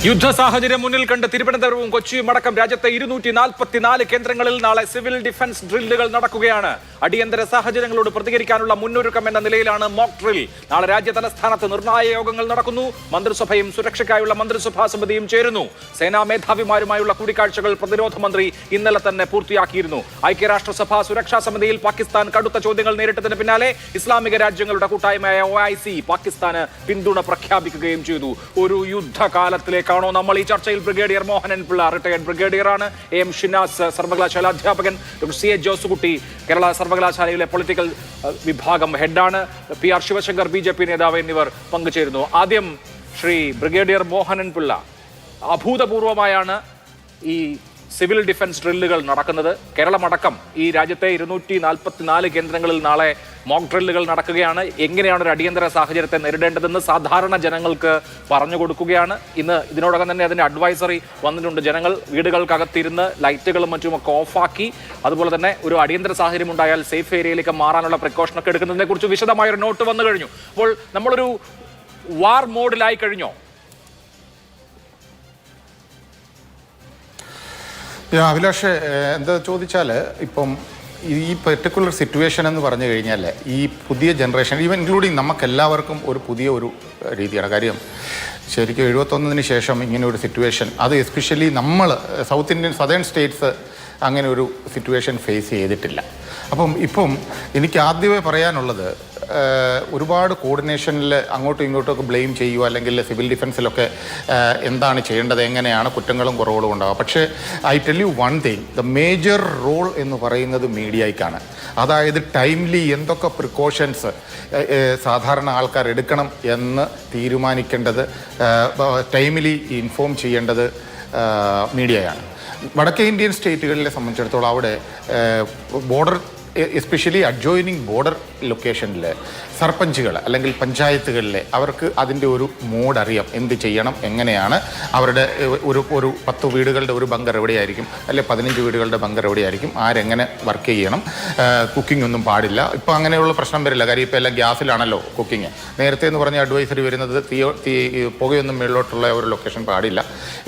യുദ്ധ സാഹചര്യം മുന്നിൽ കണ്ട് തിരുവനന്തപുരവും കൊച്ചിയും അടക്കം രാജ്യത്തെ 244 കേന്ദ്രങ്ങളിൽ നാളെ സിവിൽ ഡിഫൻസ് ഡ്രില്ലുകൾ നടക്കുകയാണ്. അടിയന്തര സാഹചര്യങ്ങളോട് പ്രതികരിക്കാനുള്ള മുന്നൊരുക്കം എന്ന നിലയിലാണ് മോക്ക് ഡ്രിൽ. നാളെ രാജ്യ തലസ്ഥാനത്ത് നിർണായക യോഗങ്ങൾ നടക്കുന്നു. മന്ത്രിസഭയും സുരക്ഷയ്ക്കായുള്ള മന്ത്രിസഭാ സമിതിയും ചേരുന്നു. സേനാ മേധാവിമാരുമായുള്ള കൂടിക്കാഴ്ചകൾ പ്രതിരോധ മന്ത്രി ഇന്നലെ തന്നെ പൂർത്തിയാക്കിയിരുന്നു. ഐക്യരാഷ്ട്രസഭ സുരക്ഷാ സമിതിയിൽ പാകിസ്ഥാൻ കടുത്ത ചോദ്യങ്ങൾ നേരിട്ടതിന് പിന്നാലെ ഇസ്ലാമിക രാജ്യങ്ങളുടെ കൂട്ടായ്മയായ OIC പാകിസ്ഥാന് പിന്തുണ പ്രഖ്യാപിക്കുകയും ചെയ്തു. ഒരു യുദ്ധകാലത്തിലേക്ക് നമ്മൾ ഈ ചർച്ചയിൽ ബ്രിഗേഡിയർ മോഹനൻ പിള്ള, റിട്ടയർഡ് ബ്രിഗേഡിയറാണ്. AM ഷിനാസ്, സർവകലാശാല അധ്യാപകൻ. ഡോക്ടർ CH ജോസുകുട്ടി, കേരള സർവകലാശാലയിലെ പൊളിറ്റിക്കൽ വിഭാഗം ഹെഡാണ്. PR ശിവശങ്കർ, BJP നേതാവ് എന്നിവർ പങ്കുചേരുന്നു. ആദ്യം ശ്രീ ബ്രിഗേഡിയർ മോഹനൻ പിള്ള, അഭൂതപൂർവമായാണ് ഈ സിവിൽ ഡിഫൻസ് ഡ്രില്ലുകൾ നടക്കുന്നത്. കേരളമടക്കം ഈ രാജ്യത്തെ 244 കേന്ദ്രങ്ങളിൽ നാളെ മോക്ക് ഡ്രില്ലുകൾ നടക്കുകയാണ്. എങ്ങനെയാണ് ഒരു അടിയന്തര സാഹചര്യത്തെ നേരിടേണ്ടതെന്ന് സാധാരണ ജനങ്ങൾക്ക് പറഞ്ഞു കൊടുക്കുകയാണ്. ഇന്ന് ഇതിനോടകം തന്നെ അതിൻ്റെ അഡ്വൈസറി വന്നിട്ടുണ്ട്. ജനങ്ങൾ വീടുകൾക്കകത്തിരുന്ന് ലൈറ്റുകളും മറ്റുമൊക്കെ ഓഫാക്കി, അതുപോലെ തന്നെ ഒരു അടിയന്തര സാഹചര്യം ഉണ്ടായാൽ സേഫ് ഏരിയയിലേക്ക് മാറാനുള്ള പ്രിക്കോഷനൊക്കെ എടുക്കുന്നതിനെ കുറിച്ച് വിശദമായൊരു നോട്ട് വന്നു കഴിഞ്ഞു. അപ്പോൾ നമ്മളൊരു വാർ മോഡിലായി കഴിഞ്ഞോ? അഭിലാഷ്, എന്താ ചോദിച്ചാൽ ഇപ്പം ഈ പെർട്ടിക്കുലർ സിറ്റുവേഷൻ എന്ന് പറഞ്ഞു കഴിഞ്ഞാൽ ഈ പുതിയ ജനറേഷൻ, ഈവൻ ഇൻക്ലൂഡിങ് നമുക്കെല്ലാവർക്കും ഒരു പുതിയ ഒരു രീതിയാണ്. കാര്യം ശരിക്കും 71-ന് ശേഷം ഇങ്ങനെ ഒരു സിറ്റുവേഷൻ, അത് എസ്പെഷ്യലി നമ്മൾ സൗത്ത് ഇന്ത്യൻ സദേൺ സ്റ്റേറ്റ്സ് അങ്ങനെ ഒരു സിറ്റുവേഷൻ ഫേസ് ചെയ്തിട്ടില്ല. ഇപ്പം എനിക്ക് ആദ്യമേ പറയാനുള്ളത്, ഒരുപാട് കോർഡിനേഷനിൽ അങ്ങോട്ടും ഇങ്ങോട്ടുമൊക്കെ ബ്ലെയിം ചെയ്യുക, അല്ലെങ്കിൽ സിവിൽ ഡിഫൻസിലൊക്കെ എന്താണ് ചെയ്യേണ്ടത്, എങ്ങനെയാണ് കുറ്റങ്ങളും കുറവുകളും ഉണ്ടാവുക. പക്ഷേ I tell you one thing, the major role എന്ന് പറയുന്നത് മീഡിയയ്ക്കാണ്. അതായത് ടൈംലി എന്തൊക്കെ പ്രിക്കോഷൻസ് സാധാരണ ആൾക്കാർ എടുക്കണം എന്ന് തീരുമാനിക്കേണ്ടത്, ടൈംലി ഇൻഫോം ചെയ്യേണ്ടത് മീഡിയയാണ്. വടക്കേ ഇന്ത്യൻ സ്റ്റേറ്റുകളിലെ സംബന്ധിച്ചിടത്തോളം അവിടെ ബോർഡർ, എസ്പെഷ്യലി അഡ്ജോയിനിങ് ബോർഡർ ലൊക്കേഷനിൽ സർപഞ്ചുകൾ അല്ലെങ്കിൽ പഞ്ചായത്തുകളിലെ അവർക്ക് അതിൻ്റെ ഒരു മോഡ് അറിയാം, എന്ത് ചെയ്യണം, എങ്ങനെയാണ് അവരുടെ ഒരു 10 വീടുകളുടെ ഒരു ബങ്കർ എവിടെയായിരിക്കും, അല്ലെങ്കിൽ 15 വീടുകളുടെ ബങ്കർ എവിടെയായിരിക്കും, ആരെങ്ങനെ വർക്ക് ചെയ്യണം, കുക്കിംഗ് ഒന്നും പാടില്ല. ഇപ്പോൾ അങ്ങനെയുള്ള പ്രശ്നം വരില്ല, കാര്യം ഇപ്പോൾ എല്ലാം ഗ്യാസിലാണല്ലോ കുക്കിങ്. നേരത്തെ എന്ന് പറഞ്ഞ അഡ്വൈസറി വരുന്നത് പുകയൊന്നും മേളിലോട്ടുള്ള ഒരു ലൊക്കേഷൻ പാടില്ല,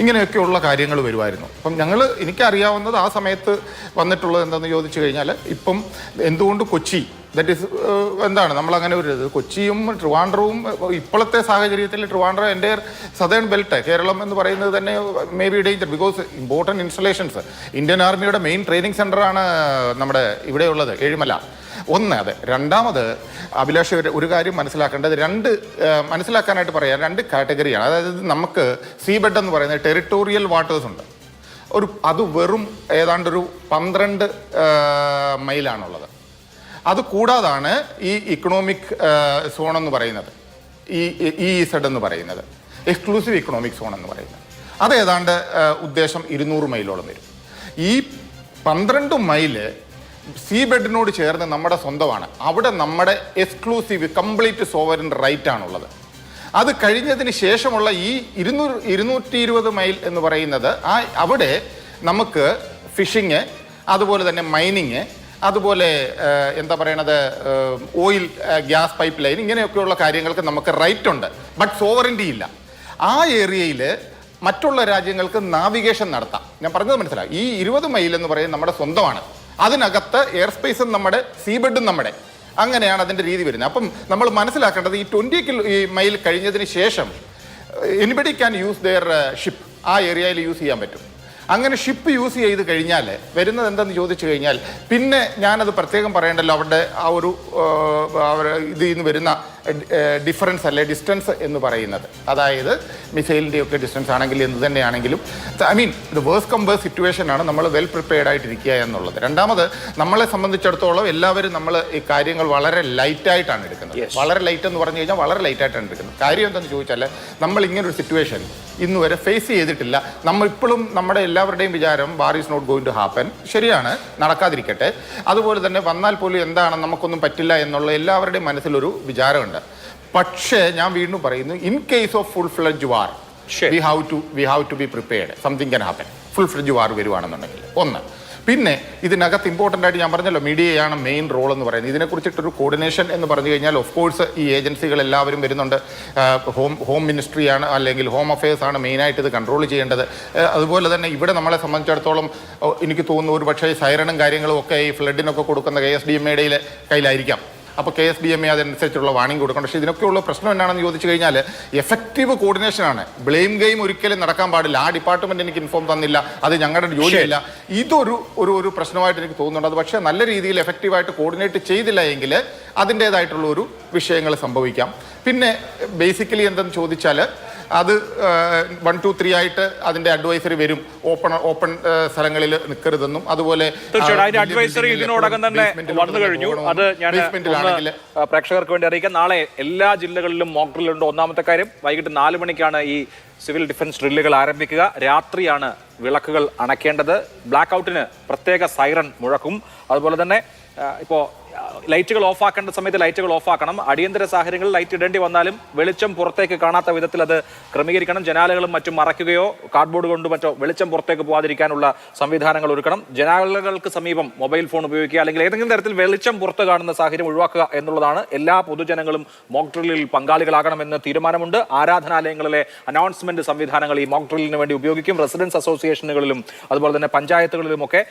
ഇങ്ങനെയൊക്കെയുള്ള കാര്യങ്ങൾ വരുമായിരുന്നു. എനിക്കറിയാവുന്നത് ആ സമയത്ത് വന്നിട്ടുള്ളത് എന്താണെന്ന് ചോദിച്ചു കഴിഞ്ഞാൽ, ഇപ്പം എന്തുകൊണ്ട് കൊച്ചി, ദറ്റ് ഈസ് എന്താണ് നമ്മളങ്ങനെ ഒരു കൊച്ചിയും ട്രിവാൻഡ്രവും ഇപ്പോഴത്തെ സാഹചര്യത്തിൽ ട്രിവാൻഡ്രം എൻ്റെ സദേൺ ബെൽറ്റ്, കേരളം എന്ന് പറയുന്നത് തന്നെ may be danger, because important installations. Indian ആർമിയുടെ മെയിൻ ട്രെയിനിങ് സെൻ്ററാണ് നമ്മുടെ ഇവിടെയുള്ളത്, ഏഴിമല. അതെ. രണ്ടാമത് അഭിലാഷ്, ഒരു കാര്യം മനസ്സിലാക്കേണ്ടത്, മനസ്സിലാക്കാനായിട്ട് പറയാം, 2 കാറ്റഗറിയാണ്. അതായത് നമുക്ക് സീ ബെഡ് എന്ന് പറയുന്നത് ടെറിട്ടോറിയൽ വാട്ടേഴ്സ് ഉണ്ട്. അത് വെറും ഏതാണ്ടൊരു 12 മൈലാണുള്ളത്. അത് കൂടാതാണ് ഈ ഇക്കണോമിക് സോൺ എന്ന് പറയുന്നത്, ഈ EEZ എന്ന് പറയുന്നത്, എക്സ്ക്ലൂസീവ് ഇക്കണോമിക് സോൺ എന്ന് പറയുന്നത്. അത് ഏതാണ്ട് ഉദ്ദേശം 200 മൈലോളം വരും. ഈ 12 മൈല് സീ ബെഡിനോട് ചേർന്ന് നമ്മുടെ സ്വന്തമാണ്. അവിടെ നമ്മുടെ എക്സ്ക്ലൂസീവ് കംപ്ലീറ്റ് സോവറിൻ റൈറ്റ് ആണുള്ളത്. അത് കഴിഞ്ഞതിന് ശേഷമുള്ള ഈ 220 മൈൽ എന്ന് പറയുന്നത്, അവിടെ നമുക്ക് ഫിഷിങ്, അതുപോലെ തന്നെ മൈനിങ്, അതുപോലെ എന്താ പറയണത്, ഓയിൽ, ഗ്യാസ് പൈപ്പ് ലൈൻ, ഇങ്ങനെയൊക്കെയുള്ള കാര്യങ്ങൾക്ക് നമുക്ക് റൈറ്റ് ഉണ്ട്, ബട്ട് സോവറിൻറ്റി ഇല്ല. ആ ഏരിയയിൽ മറ്റുള്ള രാജ്യങ്ങൾക്ക് നാവിഗേഷൻ നടത്താം. ഞാൻ പറഞ്ഞത് മനസ്സിലായി. ഈ 20 മൈൽ എന്ന് പറയുന്നത് നമ്മുടെ സ്വന്തമാണ്. അതിനകത്ത് എയർ സ്പേസും നമ്മുടെ, സീബെഡും നമ്മുടെ, അങ്ങനെയാണ് അതിൻ്റെ രീതി വരുന്നത്. അപ്പം നമ്മൾ മനസ്സിലാക്കേണ്ടത്, ഈ 20 മൈൽ കഴിഞ്ഞതിന് ശേഷം anybody can use their ship. ആ ഏരിയയിൽ യൂസ് ചെയ്യാൻ പറ്റും. അങ്ങനെ ഷിപ്പ് യൂസ് ചെയ്ത് കഴിഞ്ഞാൽ വരുന്നത് എന്തെന്ന് ചോദിച്ചു കഴിഞ്ഞാൽ, പിന്നെ ഞാനത് പ്രത്യേകം പറയേണ്ടല്ലോ, അവരുടെ ആ ഒരു ഇതിൽ നിന്ന് വരുന്ന ഡിഫറൻസ് അല്ലെ ഡിസ്റ്റൻസ് എന്ന് പറയുന്നത്. അതായത് മിസൈലിൻ്റെ ഒക്കെ ഡിസ്റ്റൻസ് ആണെങ്കിൽ എന്ത് തന്നെയാണെങ്കിലും, the worst come worst situation ആണ് നമ്മൾ വെൽ പ്രിപ്പയർഡ് ആയിട്ടിരിക്കുക എന്നുള്ളത്. രണ്ടാമത്, നമ്മളെ സംബന്ധിച്ചിടത്തോളം എല്ലാവരും നമ്മൾ ഈ കാര്യങ്ങൾ വളരെ ലൈറ്റായിട്ടാണ് എടുക്കുന്നത്. വളരെ ലൈറ്റ് എന്ന് പറഞ്ഞു കഴിഞ്ഞാൽ വളരെ ലൈറ്റായിട്ടാണ് എടുക്കുന്നത്. കാര്യം എന്തെന്ന് ചോദിച്ചാൽ, നമ്മൾ ഇങ്ങനൊരു സിറ്റുവേഷൻ ഇന്ന് വരെ ഫേസ് ചെയ്തിട്ടില്ല. നമ്മളിപ്പോഴും നമ്മുടെ എല്ലാവരുടെയും വിചാരം war is not going to happen. ശരിയാണ്, നടക്കാതിരിക്കട്ടെ. അതുപോലെ തന്നെ വന്നാൽ പോലും എന്താണ്, നമുക്കൊന്നും പറ്റില്ല എന്നുള്ള എല്ലാവരുടെയും മനസ്സിലൊരു വിചാരമുണ്ട്. പക്ഷേ ഞാൻ വീണ്ടും പറയുന്നു, in case of full fledge war we have to be prepared. Something can happen. Full fledge war വരുവാണെന്നുണ്ടെങ്കിൽ. ഒന്ന്. പിന്നെ ഇതിനകത്ത് ഇമ്പോർട്ടൻ്റ് ആയിട്ട് ഞാൻ പറഞ്ഞല്ലോ, മീഡിയയാണ് മെയിൻ റോൾ എന്ന് പറയുന്നത്. ഇതിനെക്കുറിച്ചിട്ടൊരു കോർഡിനേഷൻ എന്ന് പറഞ്ഞു കഴിഞ്ഞാൽ ഓഫ് കോഴ്സ് ഈ ഏജൻസികൾ എല്ലാവരും വരുന്നുണ്ട്. ഹോം മിനിസ്ട്രിയാണ് അല്ലെങ്കിൽ ഹോം അഫയേഴ്സ് ആണ് മെയിനായിട്ട് ഇത് കൺട്രോൾ ചെയ്യേണ്ടത്. അതുപോലെ തന്നെ ഇവിടെ നമ്മളെ സംബന്ധിച്ചിടത്തോളം എനിക്ക് തോന്നുന്നു ഒരു പക്ഷേ സൈറണും കാര്യങ്ങളും ഒക്കെ ഈ ഫ്ലഡിനൊക്കെ കൊടുക്കുന്ന KSDMA കയ്യിലായിരിക്കാം. അപ്പോൾ KSDMA അതനുസരിച്ചുള്ള വാണിംഗ് കൊടുക്കണം. പക്ഷേ ഇതിനൊക്കെയുള്ള പ്രശ്നം എന്നാണെന്ന് ചോദിച്ചു കഴിഞ്ഞാൽ എഫക്റ്റീവ് കോർഡിനേഷനാണ്. ബ്ലെയിം ഗെയിം ഒരിക്കലും നടക്കാൻ പാടില്ല. ആ ഡിപ്പാർട്ട്മെന്റ് എനിക്ക് ഇൻഫോം തന്നില്ല, അത് ഞങ്ങളുടെ ജോലിയല്ല. ഇതൊരു പ്രശ്നമായിട്ട് എനിക്ക് തോന്നുന്നുണ്ട്. അത് പക്ഷേ നല്ല രീതിയിൽ എഫക്റ്റീവായിട്ട് കോർഡിനേറ്റ് ചെയ്തില്ല എങ്കിൽ അതിൻ്റേതായിട്ടുള്ള ഒരു വിഷയങ്ങൾ സംഭവിക്കാം. പിന്നെ ബേസിക്കലി എന്തെന്ന് ചോദിച്ചാൽ അത് 1, 2, 3 ആയിട്ട് അതിന്റെ അഡ്വൈസറി വരും. ഓപ്പൺ സ്ഥലങ്ങളിൽ നിൽക്കരുതെന്നും അതുപോലെ അഡ്വൈസറി ഇതിനോടകം തന്നെ വന്നു കഴിഞ്ഞു. അത് ഞാൻ പ്രേക്ഷകർക്ക് വേണ്ടി അറിയിക്കാം. നാളെ എല്ലാ ജില്ലകളിലും മോക്ക് ഡ്രിൽ ഉണ്ട്. ഒന്നാമത്തെ കാര്യം, വൈകിട്ട് 4 മണിക്കാണ് ഈ സിവിൽ ഡിഫൻസ് ഡ്രില്ലുകൾ ആരംഭിക്കുക. രാത്രിയാണ് വിളക്കുകൾ അണയ്ക്കേണ്ടത്. ബ്ലാക്ക് ഔട്ടിന് പ്രത്യേക സൈറൺ മുഴക്കും. അതുപോലെ തന്നെ ഇപ്പോൾ ലൈറ്റുകൾ ഓഫാക്കേണ്ട സമയത്ത് ലൈറ്റുകൾ ഓഫാക്കണം. അടിയന്തര സാഹചര്യങ്ങളിൽ ലൈറ്റ് ഇടേണ്ടി വന്നാലും വെളിച്ചം പുറത്തേക്ക് കാണാത്ത വിധത്തിൽ അത് ക്രമീകരിക്കണം. ജനാലകളും മറ്റും മറയ്ക്കുകയോ കാർഡ്ബോർഡ് കൊണ്ട് മറ്റോ വെളിച്ചം പുറത്തേക്ക് പോകാതിരിക്കാനുള്ള സംവിധാനങ്ങൾ ഒരുക്കണം. ജനാലകൾക്ക് സമീപം മൊബൈൽ ഫോൺ ഉപയോഗിക്കുക അല്ലെങ്കിൽ ഏതെങ്കിലും തരത്തിൽ വെളിച്ചം പുറത്ത് കാണുന്ന സാഹചര്യം ഒഴിവാക്കുക എന്നുള്ളതാണ്. എല്ലാ പൊതുജനങ്ങളും മോക്ക് ഡ്രില്ലിൽ പങ്കാളികളാകണമെന്ന് തീരുമാനമുണ്ട്. ആരാധനാലയങ്ങളിലെ അനൗൺസ്മെന്റ് സംവിധാനങ്ങൾ ഈ മോക്ക് ഡ്രില്ലിന് വേണ്ടി ഉപയോഗിക്കും. റെസിഡൻസ് അസോസിയേഷനുകളിലും അതുപോലെ തന്നെ പഞ്ചായത്തുകളിലുമൊക്കെ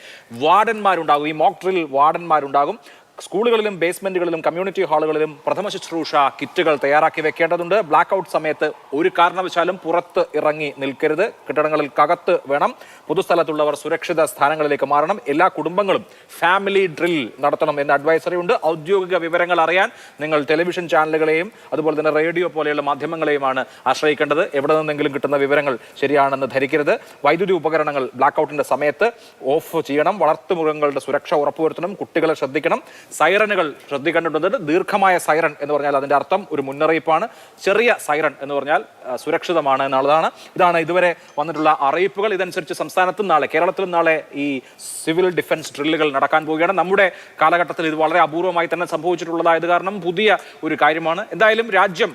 വാർഡന്മാരുണ്ടാകും. ഈ മോക്ക് ഡ്രിൽ വാർഡന്മാരുണ്ടാകും. സ്കൂളുകളിലും ബേസ്മെന്റുകളിലും കമ്മ്യൂണിറ്റി ഹാളുകളിലും പ്രഥമ ശുശ്രൂഷ കിറ്റുകൾ തയ്യാറാക്കി വെക്കേണ്ടതുണ്ട്. ബ്ലാക്ക് ഔട്ട് സമയത്ത് ഒരു കാരണവശാലും പുറത്ത് ഇറങ്ങി നിൽക്കരുത്. കെട്ടിടങ്ങളിൽ കകത്ത് വേണം. പൊതുസ്ഥലത്തുള്ളവർ സുരക്ഷിത സ്ഥാനങ്ങളിലേക്ക് മാറണം. എല്ലാ കുടുംബങ്ങളും ഫാമിലി ഡ്രിൽ നടത്തണം എന്ന അഡ്വൈസറി ഉണ്ട്. ഔദ്യോഗിക വിവരങ്ങൾ അറിയാൻ നിങ്ങൾ ടെലിവിഷൻ ചാനലുകളെയും അതുപോലെ തന്നെ റേഡിയോ പോലെയുള്ള മാധ്യമങ്ങളെയുമാണ് ആശ്രയിക്കേണ്ടത്. എവിടെ നിന്നെങ്കിലും കിട്ടുന്ന വിവരങ്ങൾ ശരിയാണെന്ന് ധരിക്കരുത്. വൈദ്യുതി ഉപകരണങ്ങൾ ബ്ലാക്ക് ഔട്ടിന്റെ സമയത്ത് ഓഫ് ചെയ്യണം. വളർത്തുമൃഗങ്ങളുടെ സുരക്ഷ ഉറപ്പുവരുത്തണം. കുട്ടികളെ ശ്രദ്ധിക്കണം. സൈറനുകൾ ശ്രദ്ധിക്കേണ്ടതുണ്ട്. ദീർഘമായ സൈറൺ എന്ന് പറഞ്ഞാൽ അതിന്റെ അർത്ഥം ഒരു മുന്നറിയിപ്പാണ്. ചെറിയ സൈറൺ എന്ന് പറഞ്ഞാൽ സുരക്ഷിതമാണ് എന്നുള്ളതാണ്. ഇതാണ് ഇതുവരെ വന്നിട്ടുള്ള അറിയിപ്പുകൾ. ഇതനുസരിച്ച് സംസ്ഥാനത്തും നാളെ, കേരളത്തിലും നാളെ ഈ സിവിൽ ഡിഫൻസ് ഡ്രില്ലുകൾ നടക്കാൻ പോവുകയാണ്. നമ്മുടെ കാലഘട്ടത്തിൽ ഇത് വളരെ അപൂർവമായി തന്നെ സംഭവിച്ചിട്ടുള്ളതായത് കാരണം പുതിയ ഒരു കാര്യമാണ്. എന്തായാലും രാജ്യം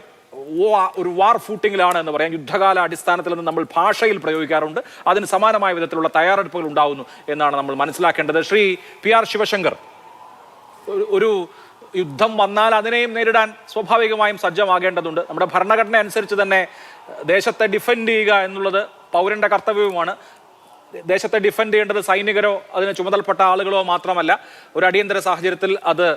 ഒരു വാർ ഫൂട്ടിങ്ങിലാണ് എന്ന് പറയാം. യുദ്ധകാല അടിസ്ഥാനത്തിൽ നിന്ന് നമ്മൾ ഭാഷയിൽ പ്രയോഗിക്കാറുണ്ട്. അതിന് സമാനമായ വിധത്തിലുള്ള തയ്യാറെടുപ്പുകൾ ഉണ്ടാവുന്നു എന്നാണ് നമ്മൾ മനസ്സിലാക്കേണ്ടത്. ശ്രീ PR ശിവശങ്കർ, ഒരു യുദ്ധം വന്നാൽ അതിനെയും നേരിടാൻ സ്വാഭാവികമായും സജ്ജമാകേണ്ടതുണ്ട്. നമ്മുടെ ഭരണഘടന അനുസരിച്ച് തന്നെ ദേശത്തെ ഡിഫെൻഡ് ചെയ്യുക എന്നുള്ളത് പൗരന്റെ കർത്തവ്യവുമാണ്. ദേശത്തെ ഡിഫെൻഡ് ചെയ്യേണ്ടത് സൈനികരോ അതിന് ചുമതലപ്പെട്ട ആളുകളോ മാത്രമല്ല. ഒരു അടിയന്തര സാഹചര്യത്തിൽ അത്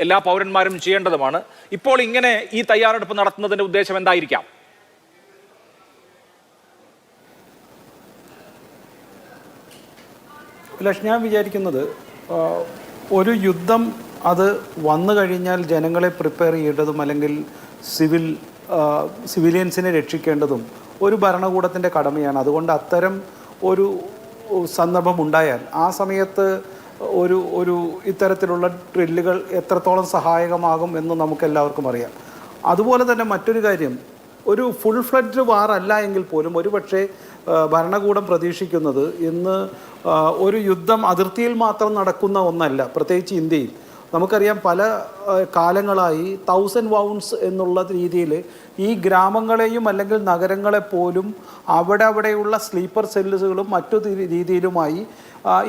എല്ലാ പൗരന്മാരും ചെയ്യേണ്ടതുമാണ്. ഇപ്പോൾ ഇങ്ങനെ ഈ തയ്യാറെടുപ്പ് നടത്തുന്നതിന്റെ ഉദ്ദേശം എന്തായിരിക്കാം? ഞാൻ വിചാരിക്കുന്നത് ഒരു യുദ്ധം അത് വന്നു കഴിഞ്ഞാൽ ജനങ്ങളെ പ്രിപ്പയർ ചെയ്യേണ്ടതും അല്ലെങ്കിൽ സിവിലിയൻസിനെ രക്ഷിക്കേണ്ടതും ഒരു ഭരണകൂടത്തിൻ്റെ കടമയാണ്. അതുകൊണ്ട് അത്തരം ഒരു സന്ദർഭം ഉണ്ടായാൽ ആ സമയത്ത് ഒരു ഇത്തരത്തിലുള്ള ഡ്രില്ലുകൾ എത്രത്തോളം സഹായകമാകും എന്ന് നമുക്കെല്ലാവർക്കും അറിയാം. അതുപോലെ തന്നെ മറ്റൊരു കാര്യം, ഒരു ഫുൾ ഫ്ലഡ്ജ് വാർ അല്ല എങ്കിൽ പോലും ഒരുപക്ഷെ ഭരണകൂടം പ്രതീക്ഷിക്കുന്നത് ഇന്ന് ഒരു യുദ്ധം അതിർത്തിയിൽ മാത്രം നടക്കുന്ന ഒന്നല്ല. പ്രത്യേകിച്ച് ഇന്ത്യയിൽ നമുക്കറിയാം പല കാലങ്ങളായി 1000 വൗണ്ട്സ് എന്നുള്ള രീതിയിൽ ഈ ഗ്രാമങ്ങളെയും അല്ലെങ്കിൽ നഗരങ്ങളെപ്പോലും അവിടെയുള്ള സ്ലീപ്പർ സെല്ലുകളും മറ്റു രീതിയിലുമായി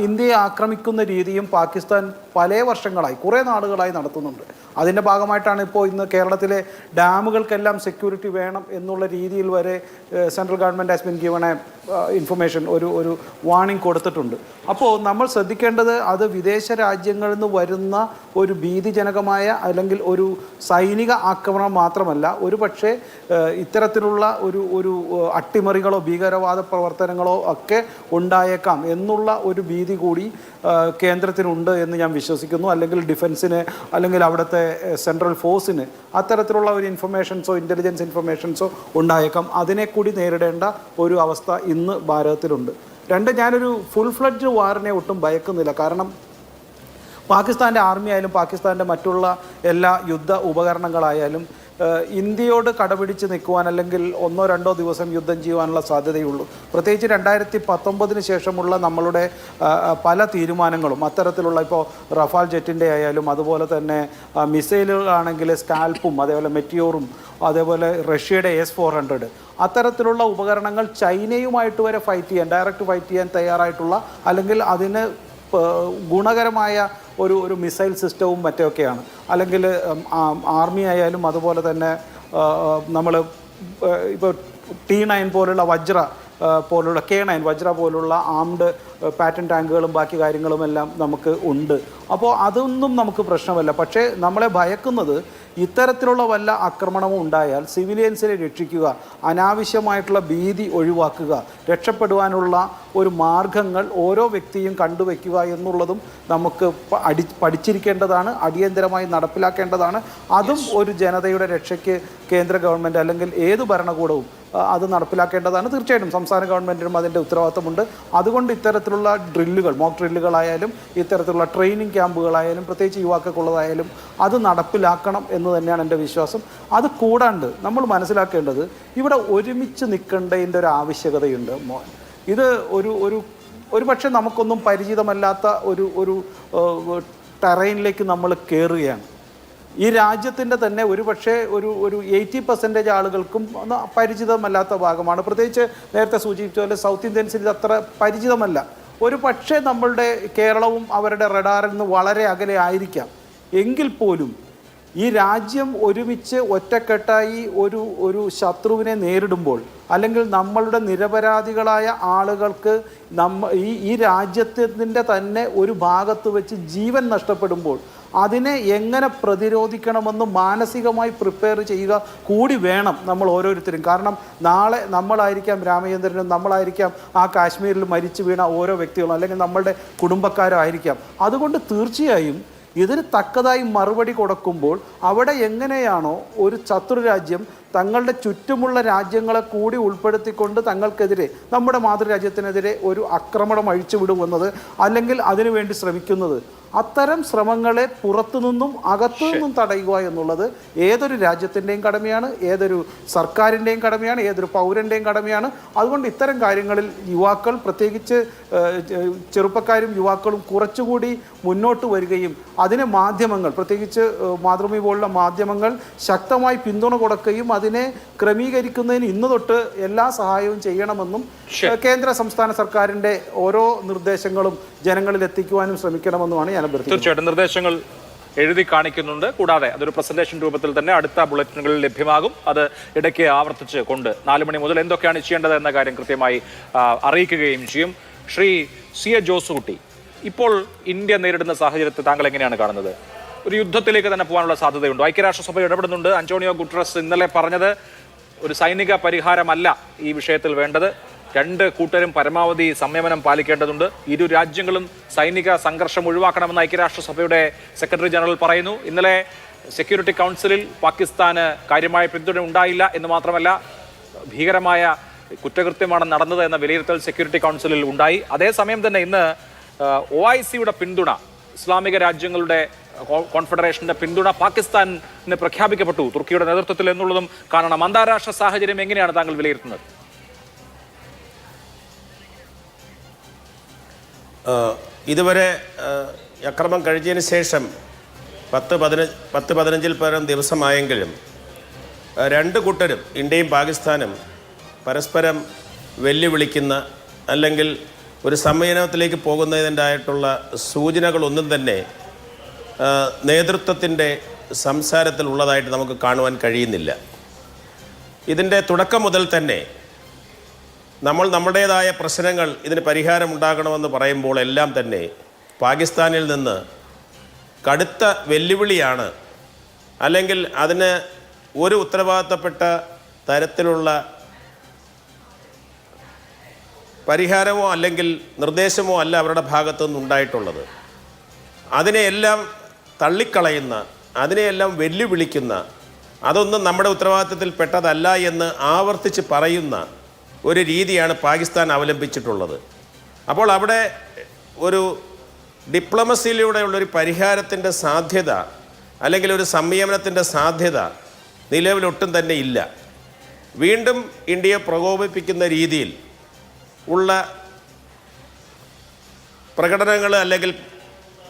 ഇന്ത്യയെ ആക്രമിക്കുന്ന രീതിയും പാകിസ്ഥാൻ പല വർഷങ്ങളായി, കുറേ നാളുകളായി നടത്തുന്നുണ്ട്. അതിൻ്റെ ഭാഗമായിട്ടാണ് ഇപ്പോൾ ഇന്ന് കേരളത്തിലെ ഡാമുകൾക്കെല്ലാം സെക്യൂരിറ്റി വേണം എന്നുള്ള രീതിയിൽ വരെ central government has been given A information, ഒരു വാർണിംഗ് കൊടുത്തിട്ടുണ്ട്. അപ്പോൾ നമ്മൾ ശ്രദ്ധിക്കേണ്ടത് അത് വിദേശ രാജ്യങ്ങളിൽ നിന്ന് വരുന്ന ഒരു ഭീതിജനകമായ അല്ലെങ്കിൽ ഒരു സൈനിക ആക്രമണം മാത്രമല്ല, ഒരു പക്ഷേ ഇത്തരത്തിലുള്ള ഒരു അട്ടിമറികളോ ഭീകരവാദ പ്രവർത്തനങ്ങളോ ഒക്കെ ഉണ്ടായേക്കാം എന്നുള്ള ഒരു ഭീതി കൂടി കേന്ദ്രത്തിനുണ്ട് എന്ന് ഞാൻ വിശ്വസിക്കുന്നു. അല്ലെങ്കിൽ ഡിഫൻസിന് അല്ലെങ്കിൽ അവിടുത്തെ സെൻട്രൽ ഫോഴ്സിന് അത്തരത്തിലുള്ള ഒരു ഇൻഫർമേഷൻസോ ഇൻ്റലിജൻസ് ഇൻഫർമേഷൻസോ ഉണ്ടായേക്കാം. അതിനെ കൂടി നേരിടേണ്ട ഒരു അവസ്ഥ ഇന്ന് ഭാരതത്തിലുണ്ട്. ഞാനൊരു ഫുൾ ഫ്ലഡ്ജ് വാറിനെ ഒട്ടും ഭയക്കുന്നില്ല. കാരണം പാകിസ്ഥാൻ്റെ ആർമി ആയാലും പാകിസ്ഥാൻ്റെ മറ്റുള്ള എല്ലാ യുദ്ധ ഉപകരണങ്ങളായാലും ഇന്ത്യയോട് കടപിടിച്ച് നിൽക്കുവാൻ അല്ലെങ്കിൽ 1-2 ദിവസം യുദ്ധം ചെയ്യുവാനുള്ള സാധ്യതയുള്ളൂ. പ്രത്യേകിച്ച് 2019 ശേഷമുള്ള നമ്മളുടെ പല തീരുമാനങ്ങളും അത്തരത്തിലുള്ള, ഇപ്പോൾ റഫാൽ ജെറ്റിൻ്റെ ആയാലും അതുപോലെ തന്നെ മിസൈലുകളാണെങ്കിൽ സ്കാൽപ്പും അതേപോലെ മെറ്റിയോറും അതേപോലെ റഷ്യയുടെ S-400 അത്തരത്തിലുള്ള ഉപകരണങ്ങൾ ചൈനയുമായിട്ട് വരെ ഡയറക്റ്റ് ഫൈറ്റ് ചെയ്യാൻ തയ്യാറായിട്ടുള്ള അല്ലെങ്കിൽ അതിന് ഗുണകരമായ ഒരു മിസൈൽ സിസ്റ്റവും മറ്റൊക്കെയാണ്. അല്ലെങ്കിൽ ആർമി ആയാലും അതുപോലെ തന്നെ നമ്മൾ ഇപ്പോൾ T9 പോലുള്ള പോലുള്ള K9 വജ്ര പോലുള്ള ആംഡ് പാറ്റൻ ടാങ്കുകളും ബാക്കി കാര്യങ്ങളുമെല്ലാം നമുക്ക് ഉണ്ട്. അപ്പോൾ അതൊന്നും നമുക്ക് പ്രശ്നമല്ല. പക്ഷേ നമ്മളെ ഭയക്കുന്നത് ഇത്തരത്തിലുള്ള വല്ല ആക്രമണവും ഉണ്ടായാൽ സിവിലിയൻസിനെ രക്ഷിക്കുക, അനാവശ്യമായിട്ടുള്ള ഭീതി ഒഴിവാക്കുക, രക്ഷപ്പെടുവാനുള്ള ഒരു മാർഗങ്ങൾ ഓരോ വ്യക്തിയും കണ്ടുവയ്ക്കുക എന്നുള്ളതും നമുക്ക് പഠിച്ചിരിക്കേണ്ടതാണ്, അടിയന്തരമായി നടപ്പിലാക്കേണ്ടതാണ്. അതും ഒരു ജനതയുടെ രക്ഷയ്ക്ക് കേന്ദ്ര ഗവൺമെൻറ് അല്ലെങ്കിൽ ഏത് ഭരണകൂടവും അത് നടപ്പിലാക്കേണ്ടതാണ്. തീർച്ചയായിട്ടും സംസ്ഥാന ഗവൺമെൻറ്റിനും അതിൻ്റെ ഉത്തരവാദിത്തമുണ്ട്. അതുകൊണ്ട് ഇത്തരത്തിലുള്ള ഡ്രില്ലുകൾ, മോക്ക് ഡ്രില്ലുകളായാലും ഇത്തരത്തിലുള്ള ട്രെയിനിങ് ക്യാമ്പുകളായാലും പ്രത്യേകിച്ച് യുവാക്കൾക്കുള്ളതായാലും അത് നടപ്പിലാക്കണം എന്ന് തന്നെയാണ് എൻ്റെ വിശ്വാസം. അത് കൂടാണ്ട് നമ്മൾ മനസ്സിലാക്കേണ്ടത് ഇവിടെ ഒരുമിച്ച് നിൽക്കേണ്ടതിൻ്റെ ഒരു ആവശ്യകതയുണ്ട്. ഇത് ഒരു പക്ഷേ നമുക്കൊന്നും പരിചിതമല്ലാത്ത ഒരു ടെറൈനിലേക്ക് നമ്മൾ കയറുകയാണ്. ഈ രാജ്യത്തിൻ്റെ തന്നെ ഒരുപക്ഷെ ഒരു 80% ആളുകൾക്കും പരിചിതമല്ലാത്ത ഭാഗമാണ്. പ്രത്യേകിച്ച് നേരത്തെ സൂചിപ്പിച്ച പോലെ സൗത്ത് ഇന്ത്യൻസിൽ ഇത് അത്ര പരിചിതമല്ല. ഒരു പക്ഷേ നമ്മളുടെ കേരളവും അവരുടെ റഡാറിൽ നിന്ന് വളരെ അകലെ ആയിരിക്കാം. എങ്കിൽ പോലും ഈ രാജ്യം ഒരുമിച്ച് ഒറ്റക്കെട്ടായി ഒരു ശത്രുവിനെ നേരിടുമ്പോൾ, അല്ലെങ്കിൽ നമ്മളുടെ നിരപരാധികളായ ആളുകൾക്ക് ഈ രാജ്യത്തിൻ്റെ തന്നെ ഒരു ഭാഗത്ത് വെച്ച് ജീവൻ നഷ്ടപ്പെടുമ്പോൾ അതിനെ എങ്ങനെ പ്രതിരോധിക്കണമെന്ന് മാനസികമായി പ്രിപ്പയർ ചെയ്യുക കൂടി വേണം നമ്മൾ ഓരോരുത്തരും. കാരണം നാളെ നമ്മളായിരിക്കാം രാമചന്ദ്രനും, നമ്മളായിരിക്കാം ആ കാശ്മീരിൽ മരിച്ചു വീണ ഓരോ വ്യക്തികളും, അല്ലെങ്കിൽ നമ്മളുടെ കുടുംബക്കാരോ ആയിരിക്കാം. അതുകൊണ്ട് തീർച്ചയായും ഇതിന് തക്കതായി മറുപടി കൊടുക്കുമ്പോൾ അവിടെ എങ്ങനെയാണോ ഒരു ശത്രുരാജ്യം തങ്ങളുടെ ചുറ്റുമുള്ള രാജ്യങ്ങളെ കൂടി ഉൾപ്പെടുത്തിക്കൊണ്ട് തങ്ങൾക്കെതിരെ, നമ്മുടെ മാതൃരാജ്യത്തിനെതിരെ ഒരു ആക്രമണം അഴിച്ചുവിടുമെന്നത് അല്ലെങ്കിൽ അതിനുവേണ്ടി ശ്രമിക്കുന്നത്, അത്തരം ശ്രമങ്ങളെ പുറത്തുനിന്നും അകത്തുനിന്നും തടയുക എന്നുള്ളത് ഏതൊരു രാജ്യത്തിൻ്റെയും കടമയാണ്, ഏതൊരു സർക്കാരിൻ്റെയും കടമയാണ്, ഏതൊരു പൗരൻ്റെയും കടമയാണ്. അതുകൊണ്ട് ഇത്തരം കാര്യങ്ങളിൽ യുവാക്കൾ, പ്രത്യേകിച്ച് ചെറുപ്പക്കാരും യുവാക്കളും കുറച്ചുകൂടി മുന്നോട്ട് വരികയും അതിന് മാധ്യമങ്ങൾ, പ്രത്യേകിച്ച് മാതൃഭൂമി പോലുള്ള മാധ്യമങ്ങൾ ശക്തമായി പിന്തുണ കൊടുക്കുകയും അതിനെ ക്രമീകരിക്കുന്നതിന് ഇന്ന് തൊട്ട് എല്ലാ സഹായവും ചെയ്യണമെന്നും കേന്ദ്ര സംസ്ഥാന സർക്കാരിൻ്റെ ഓരോ നിർദ്ദേശങ്ങളും ജനങ്ങളിൽ എത്തിക്കുവാനും ശ്രമിക്കണമെന്നുമാണ് ഞാൻ അഭ്യർത്ഥിക്കുന്നത്. തീർച്ചയായിട്ടും നിർദ്ദേശങ്ങൾ എഴുതി കാണിക്കുന്നുണ്ട്. കൂടാതെ അതൊരു പ്രസന്റേഷൻ രൂപത്തിൽ തന്നെ അടുത്ത ബുള്ളറ്റിനുകളിൽ ലഭ്യമാകും. അത് ഇടയ്ക്ക് ആവർത്തിച്ച് കൊണ്ട് 4 മണി മുതൽ എന്തൊക്കെയാണ് ചെയ്യേണ്ടത് എന്ന കാര്യം കൃത്യമായി അറിയിക്കുകയും ചെയ്യും. ശ്രീ C.A. ജോസൂട്ടി, ഇപ്പോൾ ഇന്ത്യ നേരിടുന്ന സാഹചര്യത്തെ താങ്കൾ എങ്ങനെയാണ് കാണുന്നത്? ഒരു യുദ്ധത്തിലേക്ക് തന്നെ പോകാനുള്ള സാധ്യതയുണ്ടോ? ഐക്യരാഷ്ട്രസഭ ഇടപെടുന്നുണ്ട്. അന്റോണിയോ ഗുട്ടറസ് ഇന്നലെ പറഞ്ഞത് ഒരു സൈനിക പരിഹാരമല്ല ഈ വിഷയത്തിൽ വേണ്ടത്, 2 കൂട്ടരും പരമാവധി സംയമനം പാലിക്കേണ്ടതുണ്ട്, ഇരു രാജ്യങ്ങളും സൈനിക സംഘർഷം ഒഴിവാക്കണമെന്ന് ഐക്യരാഷ്ട്രസഭയുടെ സെക്രട്ടറി ജനറൽ പറയുന്നു. ഇന്നലെ സെക്യൂരിറ്റി കൗൺസിലിൽ പാകിസ്ഥാന് കാര്യമായ പിന്തുണ ഉണ്ടായില്ല എന്ന് മാത്രമല്ല, ഭീകരമായ കുറ്റകൃത്യമാണ് നടന്നത് എന്ന വിലയിരുത്തൽ സെക്യൂരിറ്റി കൗൺസിലിൽ ഉണ്ടായി. അതേസമയം തന്നെ ഇന്ന് OICയുടെ പിന്തുണ, ഇസ്ലാമിക രാജ്യങ്ങളുടെ കോൺഫെഡറേഷന്റെ പിന്തുണ പാകിസ്ഥാന് പ്രഖ്യാപിക്കപ്പെട്ടു തുർക്കിയുടെ നേതൃത്വത്തിൽ എന്നുള്ളതും കാണണം. അന്താരാഷ്ട്ര സാഹചര്യം എങ്ങനെയാണ് താങ്കൾ വിലയിരുത്തുന്നത്? ഇതുവരെ അക്രമം കഴിഞ്ഞതിന് ശേഷം 10-15 പരം ദിവസമായെങ്കിലും 2 കൂട്ടരും, ഇന്ത്യയും പാകിസ്ഥാനും, പരസ്പരം വെല്ലുവിളിക്കുന്ന അല്ലെങ്കിൽ ഒരു സമ്മേളനത്തിലേക്ക് പോകുന്നതിൻ്റെതായിട്ടുള്ള സൂചനകളൊന്നും തന്നെ നേതൃത്വത്തിൻ്റെ സംസാരത്തിൽ ഉള്ളതായിട്ട് നമുക്ക് കാണുവാൻ കഴിയുന്നില്ല. ഇതിൻ്റെ തുടക്കം മുതൽ തന്നെ നമ്മൾ നമ്മുടേതായ പ്രശ്നങ്ങൾ, ഇതിന് പരിഹാരം ഉണ്ടാകണമെന്ന് പറയുമ്പോൾ എല്ലാം തന്നെ പാകിസ്ഥാനിൽ നിന്ന് കടുത്ത വെല്ലുവിളിയാണ്, അല്ലെങ്കിൽ അതിന് ഒരു ഉത്തരവാദിത്തപ്പെട്ട തരത്തിലുള്ള പരിഹാരമോ അല്ലെങ്കിൽ നിർദ്ദേശമോ അല്ല അവരുടെ ഭാഗത്തു നിന്നുണ്ടായിട്ടുള്ളത്. അതിനെയെല്ലാം തള്ളിക്കളയുന്ന, അതിനെയെല്ലാം വെല്ലുവിളിക്കുന്ന, അതൊന്നും നമ്മുടെ ഉത്തരവാദിത്തത്തിൽ പെട്ടതല്ല എന്ന് ആവർത്തിച്ച് പറയുന്ന ഒരു രീതിയാണ് പാകിസ്ഥാൻ അവലംബിച്ചിട്ടുള്ളത്. അപ്പോൾ അവിടെ ഒരു ഡിപ്ലോമസിയിലൂടെയുള്ളൊരു പരിഹാരത്തിൻ്റെ സാധ്യത അല്ലെങ്കിൽ ഒരു സംയമനത്തിൻ്റെ സാധ്യത നിലവിലൊട്ടും തന്നെ ഇല്ല. വീണ്ടും ഇന്ത്യയെ പ്രകോപിപ്പിക്കുന്ന രീതിയിൽ ഉള്ള പ്രകടനങ്ങൾ അല്ലെങ്കിൽ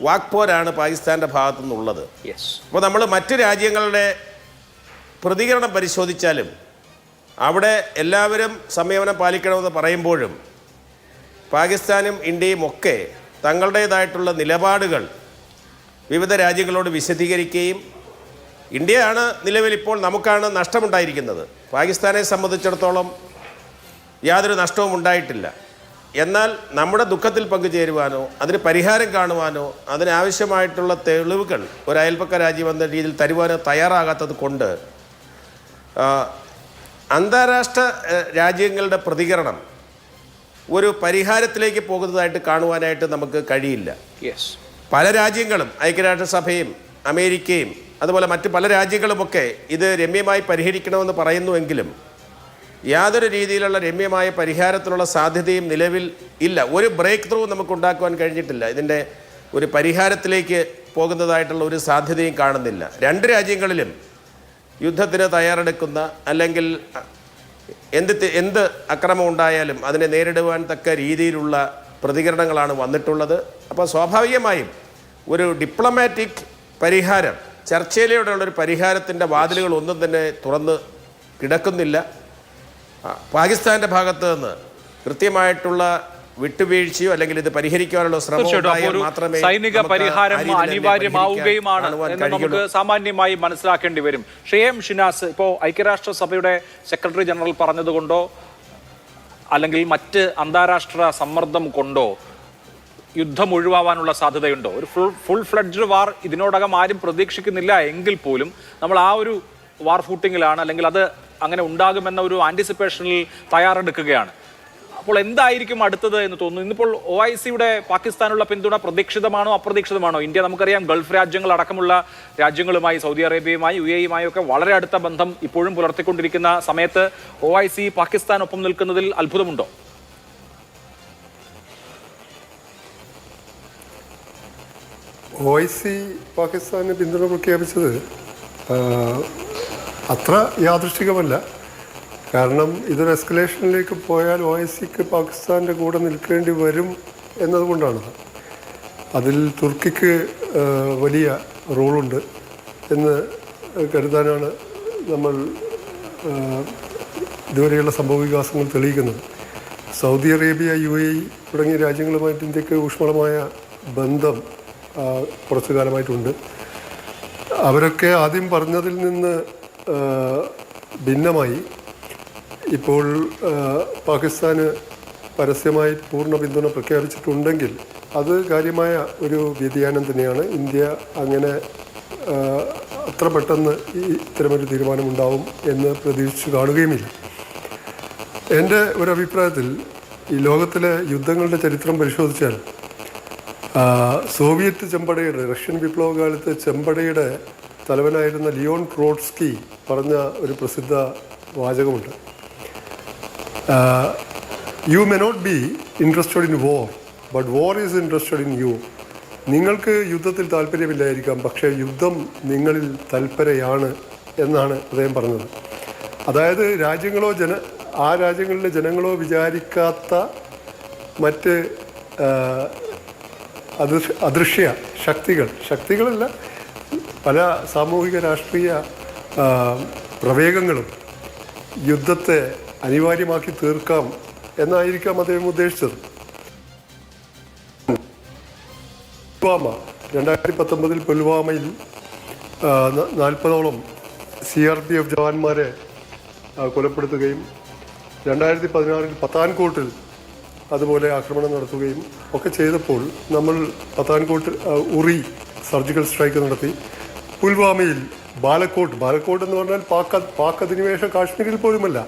വാക്പോരാണ് പാകിസ്ഥാൻ്റെ ഭാഗത്തു നിന്നുള്ളത്. അപ്പോൾ നമ്മൾ മറ്റ് രാജ്യങ്ങളുടെ പ്രതികരണം പരിശോധിച്ചാലും അവിടെ എല്ലാവരും സംയമനം പാലിക്കണമെന്ന് പറയുമ്പോഴും പാകിസ്ഥാനും ഇന്ത്യയും ഒക്കെ തങ്ങളുടേതായിട്ടുള്ള നിലപാടുകൾ വിവിധ രാജ്യങ്ങളോട് വിശദീകരിക്കുകയും ഇന്ത്യയാണ് നിലവിൽ ഇപ്പോൾ നമുക്കാണ് നഷ്ടമുണ്ടായിരിക്കുന്നത്. പാകിസ്ഥാനെ സംബന്ധിച്ചിടത്തോളം യാതൊരു നഷ്ടവും ഉണ്ടായിട്ടില്ല. എന്നാൽ നമ്മുടെ ദുഃഖത്തിൽ പങ്കുചേരുവാനോ അതിന് പരിഹാരം കാണുവാനോ അതിനാവശ്യമായിട്ടുള്ള തെളിവുകൾ ഒരു അയൽപക്ക രാജ്യം എന്ന രീതിയിൽ തരുവാനോ തയ്യാറാകാത്തത് കൊണ്ട് അന്താരാഷ്ട്ര രാജ്യങ്ങളുടെ പ്രതികരണം ഒരു പരിഹാരത്തിലേക്ക് പോകുന്നതായിട്ട് കാണുവാനായിട്ട് നമുക്ക് കഴിയില്ല. പല രാജ്യങ്ങളും ഐക്യരാഷ്ട്രസഭയും അമേരിക്കയും അതുപോലെ മറ്റ് പല രാജ്യങ്ങളുമൊക്കെ ഇത് രമ്യമായി പരിഹരിക്കണമെന്ന് പറയുന്നുവെങ്കിലും യാതൊരു രീതിയിലുള്ള രമ്യമായ പരിഹാരത്തിനുള്ള സാധ്യതയും നിലവിൽ ഇല്ല. ഒരു ബ്രേക്ക് ത്രൂ നമുക്ക് ഉണ്ടാക്കുവാൻ കഴിഞ്ഞിട്ടില്ല. ഇതിൻ്റെ ഒരു പരിഹാരത്തിലേക്ക് പോകുന്നതായിട്ടുള്ള ഒരു സാധ്യതയും കാണുന്നില്ല. രണ്ട് രാജ്യങ്ങളിലും യുദ്ധത്തിന് തയ്യാറെടുക്കുന്ന അല്ലെങ്കിൽ എന്ത് അക്രമം ഉണ്ടായാലും അതിനെ നേരിടുവാൻ തക്ക രീതിയിലുള്ള പ്രതികരണങ്ങളാണ് വന്നിട്ടുള്ളത്. അപ്പോൾ സ്വാഭാവികമായും ഒരു ഡിപ്ലോമാറ്റിക് പരിഹാരം, ചർച്ചയിലൂടെയുള്ളൊരു പരിഹാരത്തിൻ്റെ വാതിലുകൾ ഒന്നും തന്നെ തുറന്ന് കിടക്കുന്നില്ല. പാകിസ്ഥാൻ്റെ ഭാഗത്ത് നിന്ന് കൃത്യമായിട്ടുള്ള വിട്ടുവീഴ്ചയോ അല്ലെങ്കിൽ ഇത് പരിഹരിക്കാനുള്ള ശ്രമം മാത്രമേ സൈനിക പരിഹാരം അനിവാര്യമാവുകയുമാണ് എന്ന് നമുക്ക് സാമാന്യമായി മനസ്സിലാക്കേണ്ടി വരും. ഷെയ്ം ഷിനാസ്, ഇപ്പോൾ ഐക്യരാഷ്ട്രസഭയുടെ സെക്രട്ടറി ജനറൽ പറഞ്ഞതുകൊണ്ടോ അല്ലെങ്കിൽ മറ്റ് അന്താരാഷ്ട്ര സമ്മർദ്ദം കൊണ്ടോ യുദ്ധം ഒഴിവാവാനുള്ള സാധ്യതയുണ്ടോ? ഒരു ഫുൾ ഫ്ലഡ്ജ് വാർ ഇതിനോടകം ആരും പ്രതീക്ഷിക്കുന്നില്ല എങ്കിൽ പോലും നമ്മൾ ആ ഒരു വാർ ഫൂട്ടിങ്ങിലാണ്, അല്ലെങ്കിൽ അത് അങ്ങനെ ഉണ്ടാകുമെന്ന ഒരു ആന്റിസിപ്പേഷനിൽ തയ്യാറെടുക്കുകയാണ്. അപ്പോൾ എന്തായിരിക്കും അടുത്തത് എന്ന് തോന്നുന്നു? ഇന്നിപ്പോൾ OICയുടെ പാകിസ്ഥാനുള്ള പിന്തുണ പ്രതീക്ഷിതമാണോ അപ്രതീക്ഷിതമാണോ? ഇന്ത്യ നമുക്കറിയാം ഗൾഫ് രാജ്യങ്ങൾ അടക്കമുള്ള രാജ്യങ്ങളുമായി, സൗദി അറേബ്യയുമായി, UAEയുമായി ഒക്കെ വളരെ അടുത്ത ബന്ധം ഇപ്പോഴും പുലർത്തിക്കൊണ്ടിരിക്കുന്ന സമയത്ത് OIC പാകിസ്ഥാനൊപ്പം നിൽക്കുന്നതിൽ അത്ഭുതമുണ്ടോ? OIC പാകിസ്ഥാന് പിന്തുണ പ്രഖ്യാപിച്ചത് അത്ര യാദൃശ്ചികമല്ല. കാരണം ഇതൊരു എസ്കലേഷനിലേക്ക് പോയാൽ OICക്ക് പാകിസ്ഥാൻ്റെ കൂടെ നിൽക്കേണ്ടി വരും എന്നതുകൊണ്ടാണ്. അതിൽ തുർക്കിക്ക് വലിയ റോളുണ്ട് എന്ന് കരുതാനാണ് നമ്മൾ ഇതുവരെയുള്ള സംഭവവികാസങ്ങൾ തെളിയിക്കുന്നത്. സൗദി അറേബ്യ, UAE തുടങ്ങിയ രാജ്യങ്ങളുമായിട്ട് ഇന്ത്യക്ക് ഊഷ്മളമായ ബന്ധം കുറച്ചു കാലമായിട്ടുണ്ട്. അവരൊക്കെ ആദ്യം പറഞ്ഞതിൽ നിന്ന് ഭിന്നമായി ഇപ്പോൾ പാകിസ്ഥാന് പരസ്യമായി പൂർണ്ണ പിന്തുണ പ്രഖ്യാപിച്ചിട്ടുണ്ടെങ്കിൽ അത് കാര്യമായ ഒരു വ്യതിയാനം തന്നെയാണ്. ഇന്ത്യ അങ്ങനെ അത്ര പെട്ടെന്ന് ഇത്തരമൊരു തീരുമാനമുണ്ടാവും എന്ന് പ്രതീക്ഷിച്ച് കാണുകയുമില്ല. എൻ്റെ ഒരു അഭിപ്രായത്തിൽ ഈ ലോകത്തിലെ യുദ്ധങ്ങളുടെ ചരിത്രം പരിശോധിച്ചാൽ സോവിയറ്റ് ചെമ്പടയുടെ, റഷ്യൻ വിപ്ലവകാലത്ത് ചെമ്പടയുടെ തലവനായിരുന്ന ലിയോൺ ട്രോട്സ്കി പറഞ്ഞ ഒരു പ്രസിദ്ധ വാചകമുണ്ട്. You may not be interested in war, but war is interested in you. നിങ്ങൾക്ക് യുദ്ധത്തിൽ താല്പര്യമില്ലായിരിക്കാം, പക്ഷേ യുദ്ധം നിങ്ങളിൽ തൽപരയാണ് എന്നാണ് അദ്ദേഹം പറഞ്ഞത്. അതായത് രാജ്യങ്ങളോ ആ രാജ്യങ്ങളിലെ ജനങ്ങളോ വിചാരിക്കാത്ത മറ്റ് അദൃശ്യ ശക്തികളല്ല, പല സാമൂഹിക രാഷ്ട്രീയ പ്രവേഗങ്ങളും യുദ്ധത്തെ അനിവാര്യമാക്കി തീർക്കാം എന്നായിരിക്കാം അദ്ദേഹം ഉദ്ദേശിച്ചത്. 2019 പുൽവാമയിൽ 40ഓളം CRPF ജവാന്മാരെ കൊലപ്പെടുത്തുകയും 2016 പത്താൻകോട്ടിൽ അതുപോലെ ആക്രമണം നടത്തുകയും ഒക്കെ ചെയ്തപ്പോൾ നമ്മൾ പത്താൻകോട്ട് ഉറി സർജിക്കൽ സ്ട്രൈക്ക് നടത്തി. പുൽവാമയിൽ ബാലക്കോട്ട് എന്ന് പറഞ്ഞാൽ പാക് അധിനിവേശ കാശ്മീരിൽ പോലുമല്ല,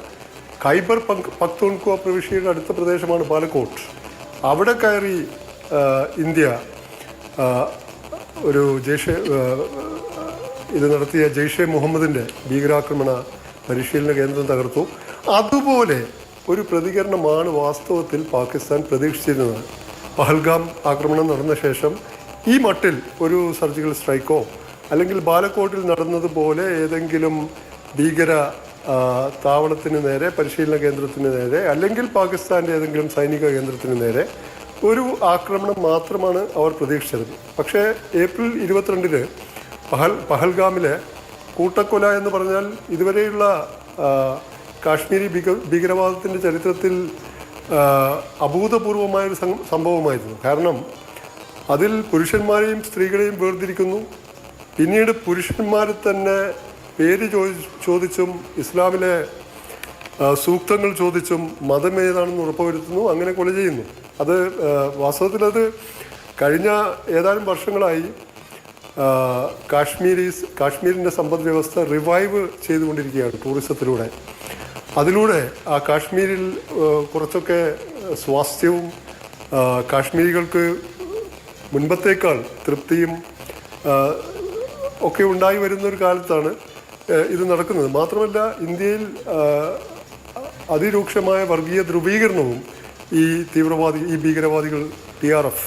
ഖൈബർ പഖ്തൂൺഖ്വ പ്രവിശ്യയുടെ അടുത്ത പ്രദേശമാണ് ബാലക്കോട്ട്. അവിടെ കയറി ഇന്ത്യ ഒരു ഇത് നടത്തിയ ജെയ്ഷെ മുഹമ്മദിൻ്റെ ഭീകരാക്രമണ പരിശീലന കേന്ദ്രം തകർത്തു. അതുപോലെ ഒരു പ്രതികരണമാണ് വാസ്തവത്തിൽ പാകിസ്ഥാൻ പ്രതീക്ഷിച്ചിരുന്നത്. പഹൽഗാം ആക്രമണം നടന്ന ശേഷം ഈ മട്ടിൽ ഒരു സർജിക്കൽ സ്ട്രൈക്കോ അല്ലെങ്കിൽ ബാലക്കോട്ടിൽ നടന്നതുപോലെ ഏതെങ്കിലും ഭീകര താവളത്തിന് നേരെ, പരിശീലന കേന്ദ്രത്തിന് നേരെ, അല്ലെങ്കിൽ പാകിസ്ഥാൻ്റെ ഏതെങ്കിലും സൈനിക കേന്ദ്രത്തിന് നേരെ ഒരു ആക്രമണം മാത്രമാണ് അവർ പ്രതീക്ഷിച്ചത്. പക്ഷേ ഏപ്രിൽ 22 പഹൽഗാമിലെ കൂട്ടക്കൊല എന്ന് പറഞ്ഞാൽ ഇതുവരെയുള്ള കാശ്മീരി ഭീകരവാദത്തിൻ്റെ ചരിത്രത്തിൽ അഭൂതപൂർവമായൊരു സംഭവമായിരുന്നു. കാരണം അതിൽ പുരുഷന്മാരെയും സ്ത്രീകളെയും വേർതിരിക്കുന്നു. പിന്നീട് പുരുഷന്മാർ തന്നെ പേര് ചോദിച്ചും ഇസ്ലാമിലെ സൂക്തങ്ങൾ ചോദിച്ചും മതം ഏതാണെന്ന് ഉറപ്പുവരുത്തുന്നു. അങ്ങനെ കൊല ചെയ്യുന്നു. അത് വാസ്തവത്തിലത് കഴിഞ്ഞ ഏതാനും വർഷങ്ങളായി കാശ്മീരിൻ്റെ സമ്പദ് വ്യവസ്ഥ റിവൈവ് ചെയ്തുകൊണ്ടിരിക്കുകയാണ് ടൂറിസത്തിലൂടെ. അതിലൂടെ ആ കാശ്മീരിൽ കുറച്ചൊക്കെ സ്വാസ്ഥ്യവും കാശ്മീരികൾക്ക് മുൻപത്തേക്കാൾ തൃപ്തിയും ഒക്കെ ഉണ്ടായി വരുന്നൊരു കാലത്താണ് ഇത് നടക്കുന്നത്. മാത്രമല്ല ഇന്ത്യയിൽ അതിരൂക്ഷമായ വർഗീയ ധ്രുവീകരണവും ഈ ഭീകരവാദികൾ TRF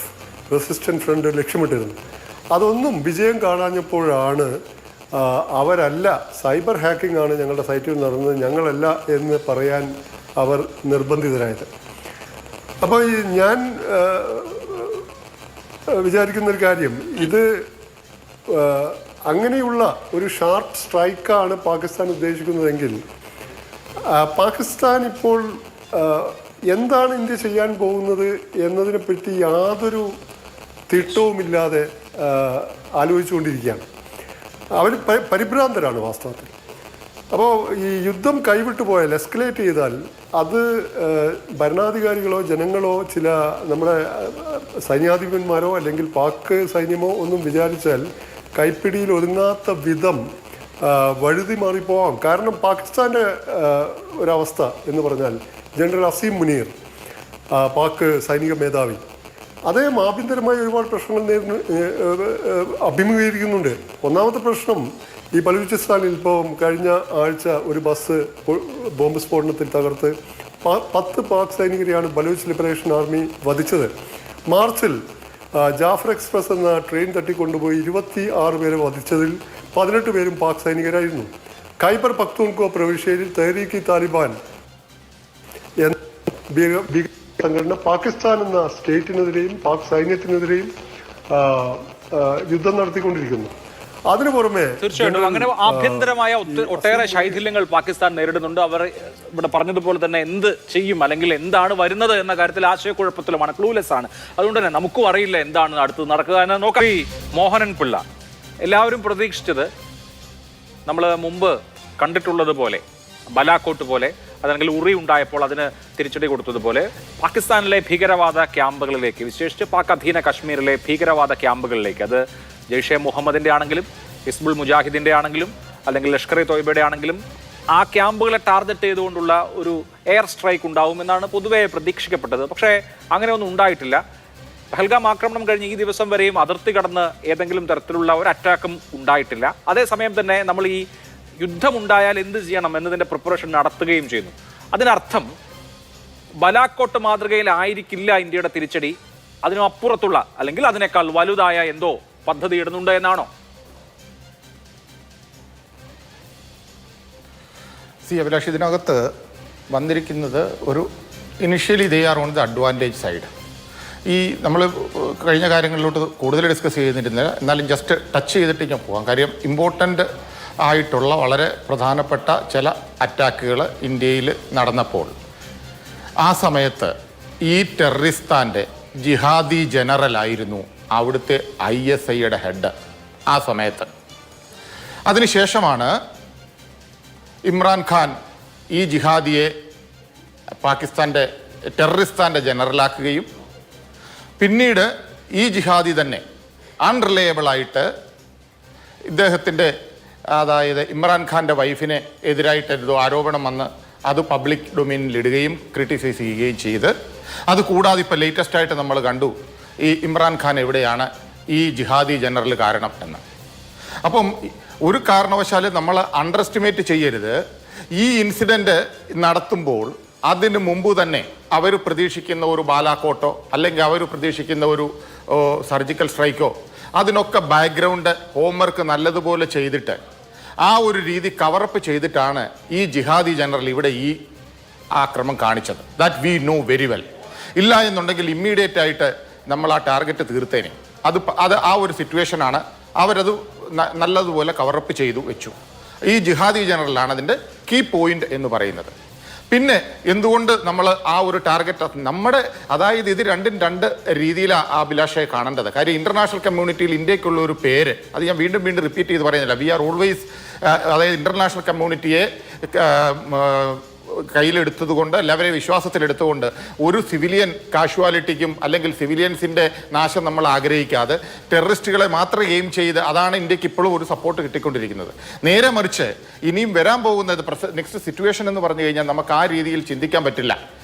റെസിസ്റ്റന്റ് ഫ്രണ്ട് ലക്ഷ്യമിട്ടിരുന്നു. അതൊന്നും വിജയം കാണാഞ്ഞപ്പോഴാണ് അവരല്ല, സൈബർ ഹാക്കിംഗ് ആണ് ഞങ്ങളുടെ സൈറ്റിൽ നടന്നത്, ഞങ്ങളല്ല എന്ന് പറയാൻ അവർ നിർബന്ധിതരായത്. അപ്പോൾ ഞാൻ വിചാരിക്കുന്നൊരു കാര്യം, ഇത് അങ്ങനെയുള്ള ഒരു ഷാർപ്പ് സ്ട്രൈക്കാണ് പാകിസ്ഥാൻ ഉദ്ദേശിക്കുന്നതെങ്കിൽ പാകിസ്ഥാൻ ഇപ്പോൾ എന്താണ് ഇന്ത്യ ചെയ്യാൻ പോകുന്നത് എന്നതിനെപ്പറ്റി യാതൊരു തിട്ടവുമില്ലാതെ ആലോചിച്ചുകൊണ്ടിരിക്കുകയാണ്. അവർ പരിഭ്രാന്തരാണ് വാസ്തവത്തിൽ. അപ്പോൾ ഈ യുദ്ധം കൈവിട്ടു പോയാൽ, എസ്കലേറ്റ് ചെയ്താൽ, അത് ഭരണാധികാരികളോ ജനങ്ങളോ ചില നമ്മുടെ സൈന്യാധിപന്മാരോ അല്ലെങ്കിൽ പാക് സൈന്യമോ ഒന്നും വിചാരിച്ചാൽ കൈപ്പിടിയിൽ ഒതുങ്ങാത്ത വിധം വഴുതി മാറിപ്പോവാം. കാരണം പാകിസ്ഥാൻ്റെ ഒരവസ്ഥ എന്ന് പറഞ്ഞാൽ ജനറൽ അസീം മുനീർ, പാക് സൈനിക മേധാവി, അദ്ദേഹം ആഭ്യന്തരമായ ഒരുപാട് പ്രശ്നങ്ങൾ അഭിമുഖീകരിക്കുന്നുണ്ട്. ഒന്നാമത്തെ പ്രശ്നം, ഈ ബലൂചിസ്ഥാനിൽ ഇപ്പോൾ കഴിഞ്ഞ ആഴ്ച ഒരു ബസ് ബോംബ് സ്ഫോടനത്തിൽ തകർത്ത് 10 പാക് സൈനികരെയാണ് ബലൂച്ച് ലിബറേഷൻ ആർമി വധിച്ചത്. മാർച്ചിൽ ജാഫർ എക്സ്പ്രസ് എന്ന ട്രെയിൻ തട്ടിക്കൊണ്ടുപോയി 26 പേരെ വധിച്ചതിൽ 18 പേരും പാക് സൈനികരായിരുന്നു. ഖൈബർ പഖ്തൂൺഖ്വ പ്രവിശ്യയിൽ തെഹ്രീക്ക് താലിബാൻ എന്ന ഭീകര സംഘടന പാകിസ്ഥാൻ എന്ന സ്റ്റേറ്റിനെതിരെയും പാക് സൈന്യത്തിനെതിരെയും യുദ്ധം നടത്തിക്കൊണ്ടിരിക്കുന്നു. അതിനു പുറമെ തീർച്ചയായിട്ടും അങ്ങനെ ആഭ്യന്തരമായ ഒട്ടേറെ ശൈഥില്യങ്ങൾ പാകിസ്ഥാൻ നേരിടുന്നുണ്ട്. അവർ ഇവിടെ പറഞ്ഞതുപോലെ തന്നെ എന്ത് ചെയ്യും അല്ലെങ്കിൽ എന്താണ് വരുന്നത് എന്ന കാര്യത്തിൽ ആശയക്കുഴപ്പത്തിലുമാണ്, ക്ലൂലെസ് ആണ്. അതുകൊണ്ട് തന്നെ നമുക്കും അറിയില്ല എന്താണ് അടുത്ത് നടക്കുക എന്ന് നോക്കാം. ഈ മോഹനൻ പിള്ള, എല്ലാവരും പ്രതീക്ഷിച്ചത് നമ്മൾ മുമ്പ് കണ്ടിട്ടുള്ളത് പോലെ, ബലാക്കോട്ട് പോലെ, അതല്ലെങ്കിൽ ഉറി ഉണ്ടായപ്പോൾ അതിന് തിരിച്ചടി കൊടുത്തതുപോലെ പാകിസ്ഥാനിലെ ഭീകരവാദ ക്യാമ്പുകളിലേക്ക്, വിശേഷിച്ച് പാക് അധീന കശ്മീരിലെ ഭീകരവാദ ക്യാമ്പുകളിലേക്ക്, അത് ജെയ്ഷെ മുഹമ്മദിൻ്റെ ആണെങ്കിലും ഹിസ്ബുൾ മുജാഹിദിൻ്റെ ആണെങ്കിലും അല്ലെങ്കിൽ ലഷ്കർ-ഇ-തോയ്ബയുടെ ആണെങ്കിലും ആ ക്യാമ്പുകളെ ടാർഗറ്റ് ചെയ്തുകൊണ്ടുള്ള ഒരു എയർ സ്ട്രൈക്ക് ഉണ്ടാവുമെന്നാണ് പൊതുവെ പ്രതീക്ഷിക്കപ്പെട്ടത്. പക്ഷേ അങ്ങനെയൊന്നും ഉണ്ടായിട്ടില്ല. പഹൽഗാം ആക്രമണം കഴിഞ്ഞ് ഈ ദിവസം വരെയും അതിർത്തി കടന്ന് ഏതെങ്കിലും തരത്തിലുള്ള ഒരു അറ്റാക്കും ഉണ്ടായിട്ടില്ല. അതേസമയം തന്നെ നമ്മൾ ഈ യുദ്ധമുണ്ടായാൽ എന്ത് ചെയ്യണം എന്നതിൻ്റെ പ്രിപ്പറേഷൻ നടത്തുകയും ചെയ്യുന്നു. അതിനർത്ഥം ബലാക്കോട്ട് മാതൃകയിലായിരിക്കില്ല ഇന്ത്യയുടെ തിരിച്ചടി, അതിനും അപ്പുറത്തുള്ള അല്ലെങ്കിൽ അതിനേക്കാൾ വലുതായ എന്തോ പദ്ധതി ഇടുന്നുണ്ട് എന്നാണോ? അഭിലാഷ്, ഇതിനകത്ത് വന്നിരിക്കുന്നത് ഒരു initially they are on the advantage side. ഈ നമ്മൾ കഴിഞ്ഞ കാര്യങ്ങളിലോട്ട് കൂടുതൽ ഡിസ്കസ് ചെയ്തിരുന്നില്ല, എന്നാലും ജസ്റ്റ് ടച്ച് ചെയ്തിട്ട് ഞാൻ പോകാം. കാര്യം ഇമ്പോർട്ടൻ്റ് ആയിട്ടുള്ള വളരെ പ്രധാനപ്പെട്ട ചില അറ്റാക്കുകൾ ഇന്ത്യയിൽ നടന്നപ്പോൾ ആ സമയത്ത് ഈ ടെററിസ്ഥാൻ്റെ ജിഹാദി ജനറലായിരുന്നു അവിടുത്തെ ISIയുടെ ഹെഡ് ആ സമയത്ത്. അതിനുശേഷമാണ് ഇമ്രാൻഖാൻ ഈ ജിഹാദിയെ പാകിസ്ഥാൻ്റെ ടെററിസ്ഥാൻ്റെ ജനറലാക്കുകയും പിന്നീട് ഈ ജിഹാദി തന്നെ അൺറിലയബിളായിട്ട് ഇദ്ദേഹത്തിൻ്റെ, അതായത് ഇമ്രാൻഖാൻ്റെ വൈഫിനെ എതിരായിട്ട് എന്തോ ആരോപണം വന്ന് അത് പബ്ലിക് ഡൊമൈനിലിടുകയും ക്രിട്ടിസൈസ് ചെയ്യുകയും ചെയ്ത്, അതുകൂടാതെ ഇപ്പോൾ ലേറ്റസ്റ്റായിട്ട് നമ്മൾ കണ്ടു ഈ ഇമ്രാൻഖാൻ എവിടെയാണ് ഈ ജിഹാദി ജനറൽ കാരണം എന്ന്. അപ്പം ഒരു കാരണവശാലും നമ്മൾ അണ്ടർ എസ്റ്റിമേറ്റ് ചെയ്യരുത്. ഈ ഇൻസിഡൻറ്റ് നടത്തുമ്പോൾ അതിന് മുമ്പ് തന്നെ അവർ പ്രതീക്ഷിക്കുന്ന ഒരു ബാലാക്കോട്ടോ അല്ലെങ്കിൽ അവർ പ്രതീക്ഷിക്കുന്ന ഒരു സർജിക്കൽ സ്ട്രൈക്കോ, അതിനൊക്കെ ബാക്ക്ഗ്രൗണ്ട് ഹോംവർക്ക് നല്ലതുപോലെ ചെയ്തിട്ട് ആ ഒരു രീതി കവറപ്പ് ചെയ്തിട്ടാണ് ഈ ജിഹാദി ജനറൽ ഇവിടെ ഈ ആക്രമണം കാണിച്ചത്. That we know very well. ഇല്ല എന്നുണ്ടെങ്കിൽ ഇമ്മീഡിയറ്റ് ആയിട്ട് നമ്മൾ ആ ടാർഗറ്റ് തീർത്തേനെ. അത് ആ ഒരു സിറ്റുവേഷനാണ്. അവരത് നല്ലതുപോലെ കവറപ്പ് ചെയ്തു വെച്ചു. ഈ ജിഹാദി ജനറലാണ് അതിൻ്റെ കീ പോയിന്റ് എന്ന് പറയുന്നത്. പിന്നെ എന്തുകൊണ്ട് നമ്മൾ ആ ഒരു ടാർഗറ്റ് നമ്മുടെ, അതായത് ഇത് രണ്ടും രണ്ട് രീതിയിലാണ് അഭിലാഷയെ കാണേണ്ടത്. കാര്യം ഇന്റർനാഷണൽ കമ്മ്യൂണിറ്റിയിൽ ഇന്ത്യക്കുള്ള ഒരു പേര്, അത് ഞാൻ വീണ്ടും വീണ്ടും റിപ്പീറ്റ് ചെയ്ത് പറയുന്നില്ല. വി ആർ ഓൾവേസ്, അതായത് ഇന്റർനാഷണൽ കമ്മ്യൂണിറ്റിയെ കയ്യിലെടുത്തത് കൊണ്ട്, എല്ലാവരെയും വിശ്വാസത്തിലെടുത്തുകൊണ്ട് ഒരു സിവിലിയൻ കാഷ്വാലിറ്റിക്കും അല്ലെങ്കിൽ സിവിലിയൻസിൻ്റെ നാശം നമ്മൾ ആഗ്രഹിക്കാതെ ടെററിസ്റ്റുകളെ മാത്രം എയിം ചെയ്ത്, അതാണ് ഇന്ത്യക്ക് ഇപ്പോഴും ഒരു സപ്പോർട്ട് കിട്ടിക്കൊണ്ടിരിക്കുന്നത്. നേരെ മറിച്ച് ഇനിയും വരാൻ പോകുന്നത് നെക്സ്റ്റ് സിറ്റുവേഷൻ എന്ന് പറഞ്ഞു കഴിഞ്ഞാൽ നമുക്ക് ആ രീതിയിൽ ചിന്തിക്കാൻ പറ്റില്ല.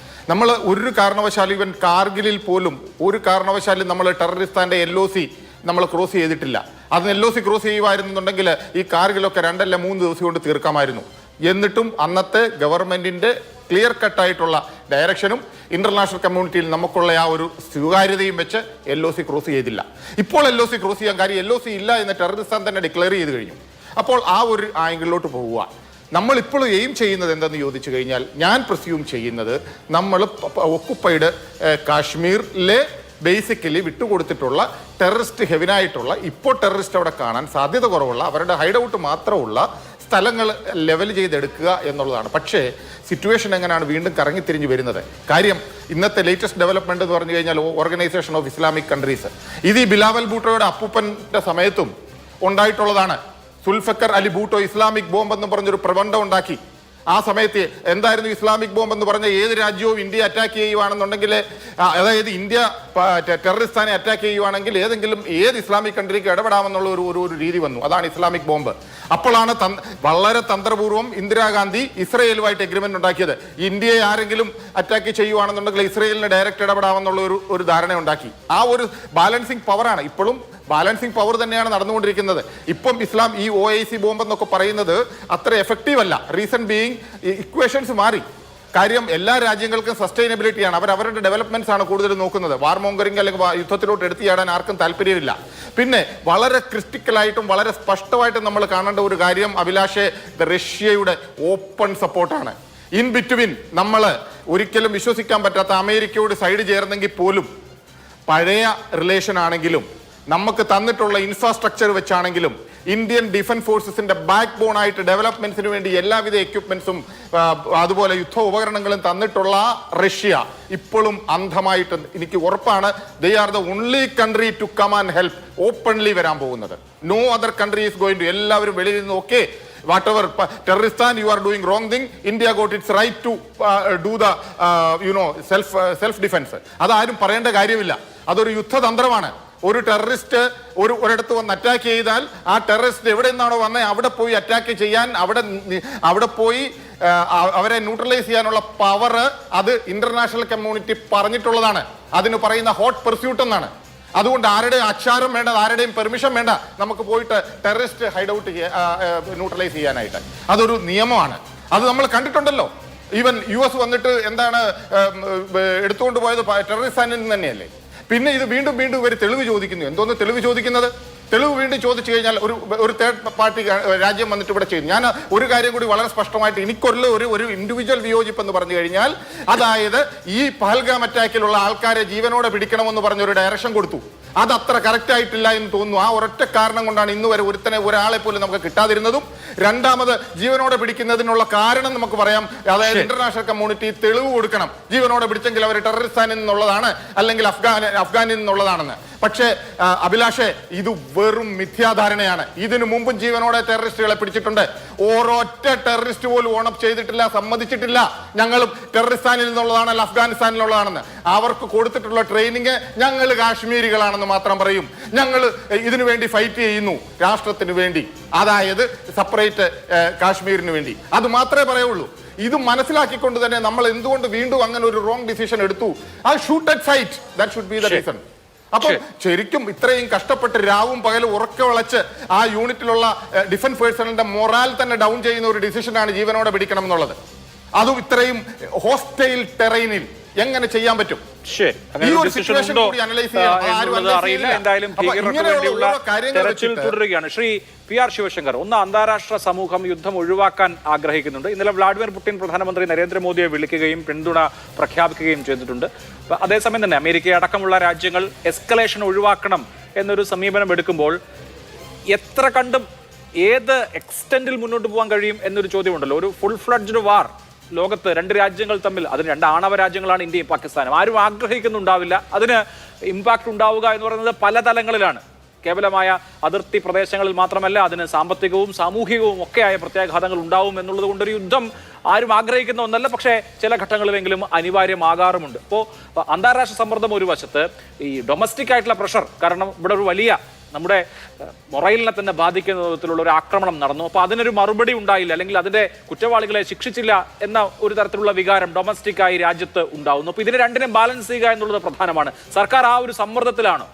നമ്മൾ ഒരു കാരണവശാലും, ഇവൻ കാർഗിലിൽ പോലും ഒരു കാരണവശാലും നമ്മൾ ടെററിസ്ഥാൻ്റെ LOC നമ്മൾ ക്രോസ് ചെയ്തിട്ടില്ല. അതിന് LOC ക്രോസ് ചെയ്യുമായിരുന്നുണ്ടെങ്കിൽ ഈ കാർഗിലൊക്കെ 2 അല്ല 3 ദിവസം കൊണ്ട് തീർക്കാമായിരുന്നു. എന്നിട്ടും അന്നത്തെ ഗവൺമെന്റിന്റെ ക്ലിയർ കട്ടായിട്ടുള്ള ഡയറക്ഷനും ഇന്റർനാഷണൽ കമ്മ്യൂണിറ്റിയിൽ നമുക്കുള്ള ആ ഒരു സ്വീകാര്യതയും വെച്ച് LOC ക്രോസ് ചെയ്തില്ല. ഇപ്പോൾ LOC ക്രോസ് ചെയ്യാൻ കാര്യം LOC ഇല്ല എന്ന് ടെററിസ്ഥാൻ തന്നെ ഡിക്ലെയർ ചെയ്ത് കഴിഞ്ഞു. അപ്പോൾ ആ ഒരു ആംഗിളിലോട്ട് പോവുക. നമ്മളിപ്പോൾ എയിം ചെയ്യുന്നത് എന്തെന്ന് ചോദിച്ചു കഴിഞ്ഞാൽ, ഞാൻ പ്രിസ്യൂം ചെയ്യുന്നത് നമ്മൾ ഒക്കുപ്പൈഡ് കാശ്മീരിലെ ബേസിക്കലി വിട്ടുകൊടുത്തിട്ടുള്ള ടെററിസ്റ്റ് ഹെവിനായിട്ടുള്ള, ഇപ്പോൾ ടെററിസ്റ്റ് അവിടെ കാണാൻ സാധ്യത കുറവുള്ള, അവരുടെ ഹൈഡ് ഔട്ട് മാത്രമുള്ള സ്ഥലങ്ങൾ ലെവൽ ചെയ്തെടുക്കുക എന്നുള്ളതാണ്. പക്ഷേ സിറ്റുവേഷൻ എങ്ങനെയാണ് വീണ്ടും കറങ്ങിത്തിരിഞ്ഞ് വരുന്നത്? കാര്യം ഇന്നത്തെ ലേറ്റസ്റ്റ് ഡെവലപ്മെന്റ് എന്ന് പറഞ്ഞു കഴിഞ്ഞാൽ ഓർഗനൈസേഷൻ ഓഫ് ഇസ്ലാമിക് കൺട്രീസ്, ഇത് ഈ ബിലാവൽ ഭൂട്ടോയുടെ അപ്പൂപ്പൻ്റെ സമയത്തും ഉണ്ടായിട്ടുള്ളതാണ്. സുൽഫക്കർ അലി ഭൂട്ടോ ഇസ്ലാമിക് ബോംബ് എന്ന് പറഞ്ഞൊരു പ്രബന്ധം ഉണ്ടാക്കി. ആ സമയത്ത് എന്തായിരുന്നു ഇസ്ലാമിക് ബോംബ് എന്ന് പറഞ്ഞ, ഏത് രാജ്യവും ഇന്ത്യ അറ്റാക്ക് ചെയ്യുവാണെന്നുണ്ടെങ്കിൽ, അതായത് ഇന്ത്യ ടെററിസ്ഥാനെ അറ്റാക്ക് ചെയ്യുവാണെങ്കിൽ ഏത് ഇസ്ലാമിക് കൺട്രിക്ക് ഇടപെടാമെന്നുള്ള ഒരു രീതി വന്നു. അതാണ് ഇസ്ലാമിക് ബോംബ്. അപ്പോഴാണ് വളരെ തന്ത്രപൂർവ്വം ഇന്ദിരാഗാന്ധി ഇസ്രയേലുമായിട്ട് എഗ്രിമെന്റ് ഉണ്ടാക്കിയത്. ഇന്ത്യയെ ആരെങ്കിലും അറ്റാക്ക് ചെയ്യുവാണെന്നുണ്ടെങ്കിൽ ഇസ്രയേലിന് ഡയറക്റ്റ് ഇടപെടാമെന്നുള്ള ഒരു ധാരണ ഉണ്ടാക്കി. ആ ഒരു ബാലൻസിങ് പവറാണ് ഇപ്പോഴും, ബാലൻസിങ് പവർ തന്നെയാണ് നടന്നുകൊണ്ടിരിക്കുന്നത്. ഇപ്പം ഇസ്ലാം ഈ OIC ബോംബ് എന്നൊക്കെ പറയുന്നത് അത്ര എഫക്റ്റീവ് അല്ല. റീസൺ ബീയിങ് ഇക്വേഷൻസ് മാറി. കാര്യം എല്ലാ രാജ്യങ്ങൾക്കും സസ്റ്റൈനബിലിറ്റിയാണ്, അവരുടെ ഡെവലപ്മെന്റ്സ് ആണ് കൂടുതൽ നോക്കുന്നത്. വാർമോങ്കറിംഗ് അല്ലെങ്കിൽ യുദ്ധത്തിലോട്ട് എടുത്തിയാടാൻ ആർക്കും താല്പര്യമില്ല. പിന്നെ വളരെ ക്രിറ്റിക്കലായിട്ടും വളരെ സ്പഷ്ടമായിട്ടും നമ്മൾ കാണേണ്ട ഒരു കാര്യം അഭിലാഷെ, റഷ്യയുടെ ഓപ്പൺ സപ്പോർട്ടാണ്. ഇൻ ബിറ്റ്വീൻ നമ്മൾ ഒരിക്കലും വിശ്വസിക്കാൻ പറ്റാത്ത അമേരിക്കയോട് സൈഡ് ചേർന്നെങ്കിൽ പോലും, പഴയ റിലേഷൻ ആണെങ്കിലും നമുക്ക് തന്നിട്ടുള്ള ഇൻഫ്രാസ്ട്രക്ചർ വെച്ചാണെങ്കിലും, ഇന്ത്യൻ ഡിഫൻസ് ഫോഴ്സസിന്റെ ബാക്ക് ബോൺ ആയിട്ട് ഡെവലപ്മെന്റ്സിന് വേണ്ടി എല്ലാവിധ എക്യുപ്മെന്റ്സും അതുപോലെ യുദ്ധ ഉപകരണങ്ങളും തന്നിട്ടുള്ള റഷ്യ ഇപ്പോഴും അന്ധമായിട്ട്, എനിക്ക് ഉറപ്പാണ്, they are the only country to come and help openly വരാൻ പോകുന്നത്. No other country is going to. എല്ലാവരും വെളിയിൽ നിന്ന് okay, whatever terroristan you are doing wrong thing, India got its right to do the self defense. അതാരും പറയേണ്ട കാര്യമില്ല. അതൊരു യുദ്ധതന്ത്രമാണ്. ഒരു ടെററിസ്റ്റ് ഒരിടത്ത് വന്ന് അറ്റാക്ക് ചെയ്താൽ ആ ടെററിസ്റ്റ് എവിടെ നിന്നാണോ വന്നത് അവിടെ പോയി അറ്റാക്ക് ചെയ്യാൻ, അവിടെ പോയി അവരെ ന്യൂട്രലൈസ് ചെയ്യാനുള്ള പവർ അത് ഇന്റർനാഷണൽ കമ്മ്യൂണിറ്റി പറഞ്ഞിട്ടുള്ളതാണ്. അതിന് പറയുന്ന ഹോട്ട് പെർസ്യൂട്ട് എന്നാണ്. അതുകൊണ്ട് ആരുടെയും അച്ചാരം വേണ്ട, ആരുടെയും പെർമിഷൻ വേണ്ട നമുക്ക് പോയിട്ട് ടെററിസ്റ്റ് ഹൈഡ് ഔട്ട് ന്യൂട്രലൈസ് ചെയ്യാനായിട്ട്. അതൊരു നിയമമാണ്. അത് നമ്മൾ കണ്ടിട്ടുണ്ടല്ലോ. ഈവൻ US വന്നിട്ട് എന്താണ് എടുത്തുകൊണ്ട് പോയത് ടെററിസ്ഥാനിൽ നിന്ന് തന്നെയല്ലേ. പിന്നെ ഇത് വീണ്ടും വീണ്ടും ഇവർ തെളിവ് ചോദിക്കുന്നു. എന്തോന്ന് തെളിവ് ചോദിക്കുന്നത്? തെളിവ് വീണ്ടും ചോദിച്ചു കഴിഞ്ഞാൽ ഒരു തേർഡ് പാർട്ടി രാജ്യം വന്നിട്ട് ഇവിടെ ചെയ്യും. ഞാൻ ഒരു കാര്യം കൂടി വളരെ സ്പഷ്ടമായിട്ട്, എനിക്കൊരു ഒരു ഇൻഡിവിജ്വൽ വിയോജിപ്പ് എന്ന് പറഞ്ഞു കഴിഞ്ഞാൽ, അതായത് ഈ പഹൽഗാം അറ്റാക്കിലുള്ള ആൾക്കാരെ ജീവനോടെ പിടിക്കണമെന്ന് പറഞ്ഞൊരു ഡയറക്ഷൻ കൊടുത്തു. അത് അത്ര കറക്റ്റ് ആയിട്ടില്ല എന്ന് തോന്നുന്നു. ആ ഒരൊറ്റ കാരണം കൊണ്ടാണ് ഇന്ന് വരെ ഒരാളെ പോലും നമുക്ക് കിട്ടാതിരുന്നതും. രണ്ടാമത്, ജീവനോടെ പിടിക്കുന്നതിനുള്ള കാരണം നമുക്ക് പറയാം, അതായത് ഇന്റർനാഷണൽ കമ്മ്യൂണിറ്റി തെളിവ് കൊടുക്കണം, ജീവനോടെ പിടിച്ചെങ്കിൽ അവർ ടെററിസ്ഥാനിൽ നിന്നുള്ളതാണ് അല്ലെങ്കിൽ അഫ്ഗാനിൽ നിന്നുള്ളതാണെന്ന്. പക്ഷേ അഭിലാഷെ, ഇത് വെറും മിഥ്യാധാരണയാണ്. ഇതിനു മുമ്പും ജീവനോടെ ടെററിസ്റ്റുകളെ പിടിച്ചിട്ടുണ്ട്. ഓരൊറ്റ ടെററിസ്റ്റ് പോലും ഓണപ്പ് ചെയ്തിട്ടില്ല, സമ്മതിച്ചിട്ടില്ല ഞങ്ങളും ടെററിസ്ഥാനിൽ നിന്നുള്ളതാണ് അല്ല അഫ്ഗാനിസ്ഥാനിലുള്ളതാണെന്ന്. അവർക്ക് കൊടുത്തിട്ടുള്ള ട്രെയിനിങ് ഞങ്ങൾ കാശ്മീരികളാണെന്ന് മാത്രം പറയും. ഞങ്ങൾ ഇതിനു വേണ്ടി ഫൈറ്റ് ചെയ്യുന്നു, രാഷ്ട്രത്തിന് വേണ്ടി, അതായത് സെപ്പറേറ്റ് കാശ്മീരിന് വേണ്ടി. അത് മാത്രമേ പറയുള്ളൂ. ഇത് മനസ്സിലാക്കിക്കൊണ്ട് തന്നെ നമ്മൾ എന്തുകൊണ്ട് വീണ്ടും അങ്ങനെ ഒരു റോങ് ഡിസിഷൻ എടുത്തു? ആ shoot at sight, that should be the reason. അപ്പൊ ശരിക്കും ഇത്രയും കഷ്ടപ്പെട്ട് രാവും പകലും ഉറക്കെ വളച്ച് ആ യൂണിറ്റിലുള്ള ഡിഫൻസ് പേഴ്സണലിന്റെ മൊറാൽ തന്നെ ഡൗൺ ചെയ്യുന്ന ഒരു ഡിസിഷനാണ് ജീവനോടെ പിടിക്കണം എന്നുള്ളത്. അതും ഇത്രയും ഹോസ്റ്റൈൽ ടെറൈനിൽ എങ്ങനെ ചെയ്യാൻ പറ്റും? തുടരുകയാണ്. ശ്രീ PR ശിവശങ്കർ, ഒന്ന്, അന്താരാഷ്ട്ര സമൂഹം യുദ്ധം ഒഴിവാക്കാൻ ആഗ്രഹിക്കുന്നുണ്ട്. ഇന്നലെ വ്ളാഡിമിർ പുടിൻ പ്രധാനമന്ത്രി നരേന്ദ്രമോദിയെ വിളിക്കുകയും പിന്തുണ പ്രഖ്യാപിക്കുകയും ചെയ്തിട്ടുണ്ട്. അതേസമയം തന്നെ അമേരിക്ക അടക്കമുള്ള രാജ്യങ്ങൾ എസ്കലേഷൻ ഒഴിവാക്കണം എന്നൊരു സമീപനം എടുക്കുമ്പോൾ എത്ര കണ്ടും ഏത് എക്സ്റ്റെന്റിൽ മുന്നോട്ട് പോകാൻ കഴിയും എന്നൊരു ചോദ്യമുണ്ടല്ലോ. ഒരു ഫുൾ ഫ്ലഡ്ജ്ഡ് വാർ ലോകത്ത് രണ്ട് രാജ്യങ്ങൾ തമ്മിൽ, അതിന് രണ്ട് ആണവ രാജ്യങ്ങളാണ് ഇന്ത്യയും പാകിസ്ഥാനും, ആരും ആഗ്രഹിക്കുന്നുണ്ടാവില്ല. അതിന് ഇമ്പാക്റ്റ് ഉണ്ടാവുക എന്ന് പറയുന്നത് പല തലങ്ങളിലാണ്. കേവലമായ അതിർത്തി പ്രദേശങ്ങളിൽ മാത്രമല്ല, അതിന് സാമ്പത്തികവും സാമൂഹികവും ഒക്കെയായ പ്രത്യാഘാതങ്ങൾ ഉണ്ടാവും എന്നുള്ളത് കൊണ്ടൊരു യുദ്ധം ആരും ആഗ്രഹിക്കുന്ന ഒന്നല്ല. പക്ഷേ ചില ഘട്ടങ്ങളിലെങ്കിലും അനിവാര്യമാകാറുമുണ്ട്. അപ്പോൾ അന്താരാഷ്ട്ര സമ്മർദ്ദം ഒരു വശത്ത്, ഈ ഡൊമസ്റ്റിക് ആയിട്ടുള്ള പ്രഷർ, കാരണം ഇവിടെ ഒരു വലിയ നമ്മുടെ മൊറൈലിനെ തന്നെ ബാധിക്കുന്ന വിധത്തിലുള്ള ഒരു ആക്രമണം നടന്നു. അപ്പോൾ അതിനൊരു മറുപടി ഉണ്ടായില്ല, അല്ലെങ്കിൽ അതിന്റെ കുറ്റവാളികളെ ശിക്ഷിച്ചില്ല എന്ന ഒരു തരത്തിലുള്ള വികാരം ഡൊമസ്റ്റിക്കായി രാജ്യത്ത് ഉണ്ടാവുന്നു. അപ്പോൾ ഇതിനെ രണ്ടിനും ബാലൻസ് ചെയ്യുക എന്നുള്ളത് പ്രധാനമാണ്. സർക്കാർ ആ ഒരു സമ്മർദ്ദത്തിലാണ്.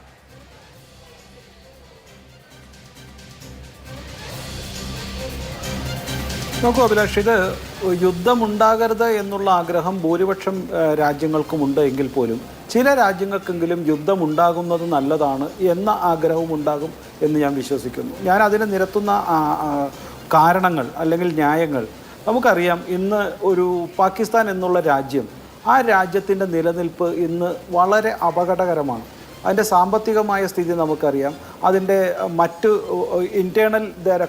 നോക്കൂ അഭിലാഷ്, ഇത് യുദ്ധമുണ്ടാകരുത് എന്നുള്ള ആഗ്രഹം ഭൂരിപക്ഷം രാജ്യങ്ങൾക്കുമുണ്ട് എങ്കിൽ പോലും ചില രാജ്യങ്ങൾക്കെങ്കിലും യുദ്ധമുണ്ടാകുന്നത് നല്ലതാണ് എന്ന ആഗ്രഹവും ഉണ്ടാകും എന്ന് ഞാൻ വിശ്വസിക്കുന്നു. ഞാൻ അതിന് നിരത്തുന്ന കാരണങ്ങൾ അല്ലെങ്കിൽ ന്യായങ്ങൾ നമുക്കറിയാം. ഇന്ന് ഒരു പാകിസ്ഥാൻ എന്നുള്ള രാജ്യം, ആ രാജ്യത്തിൻ്റെ നിലനിൽപ്പ് ഇന്ന് വളരെ അപകടകരമാണ്. അതിൻ്റെ സാമ്പത്തികമായ സ്ഥിതി നമുക്കറിയാം. അതിൻ്റെ മറ്റ് ഇൻറ്റേർണൽ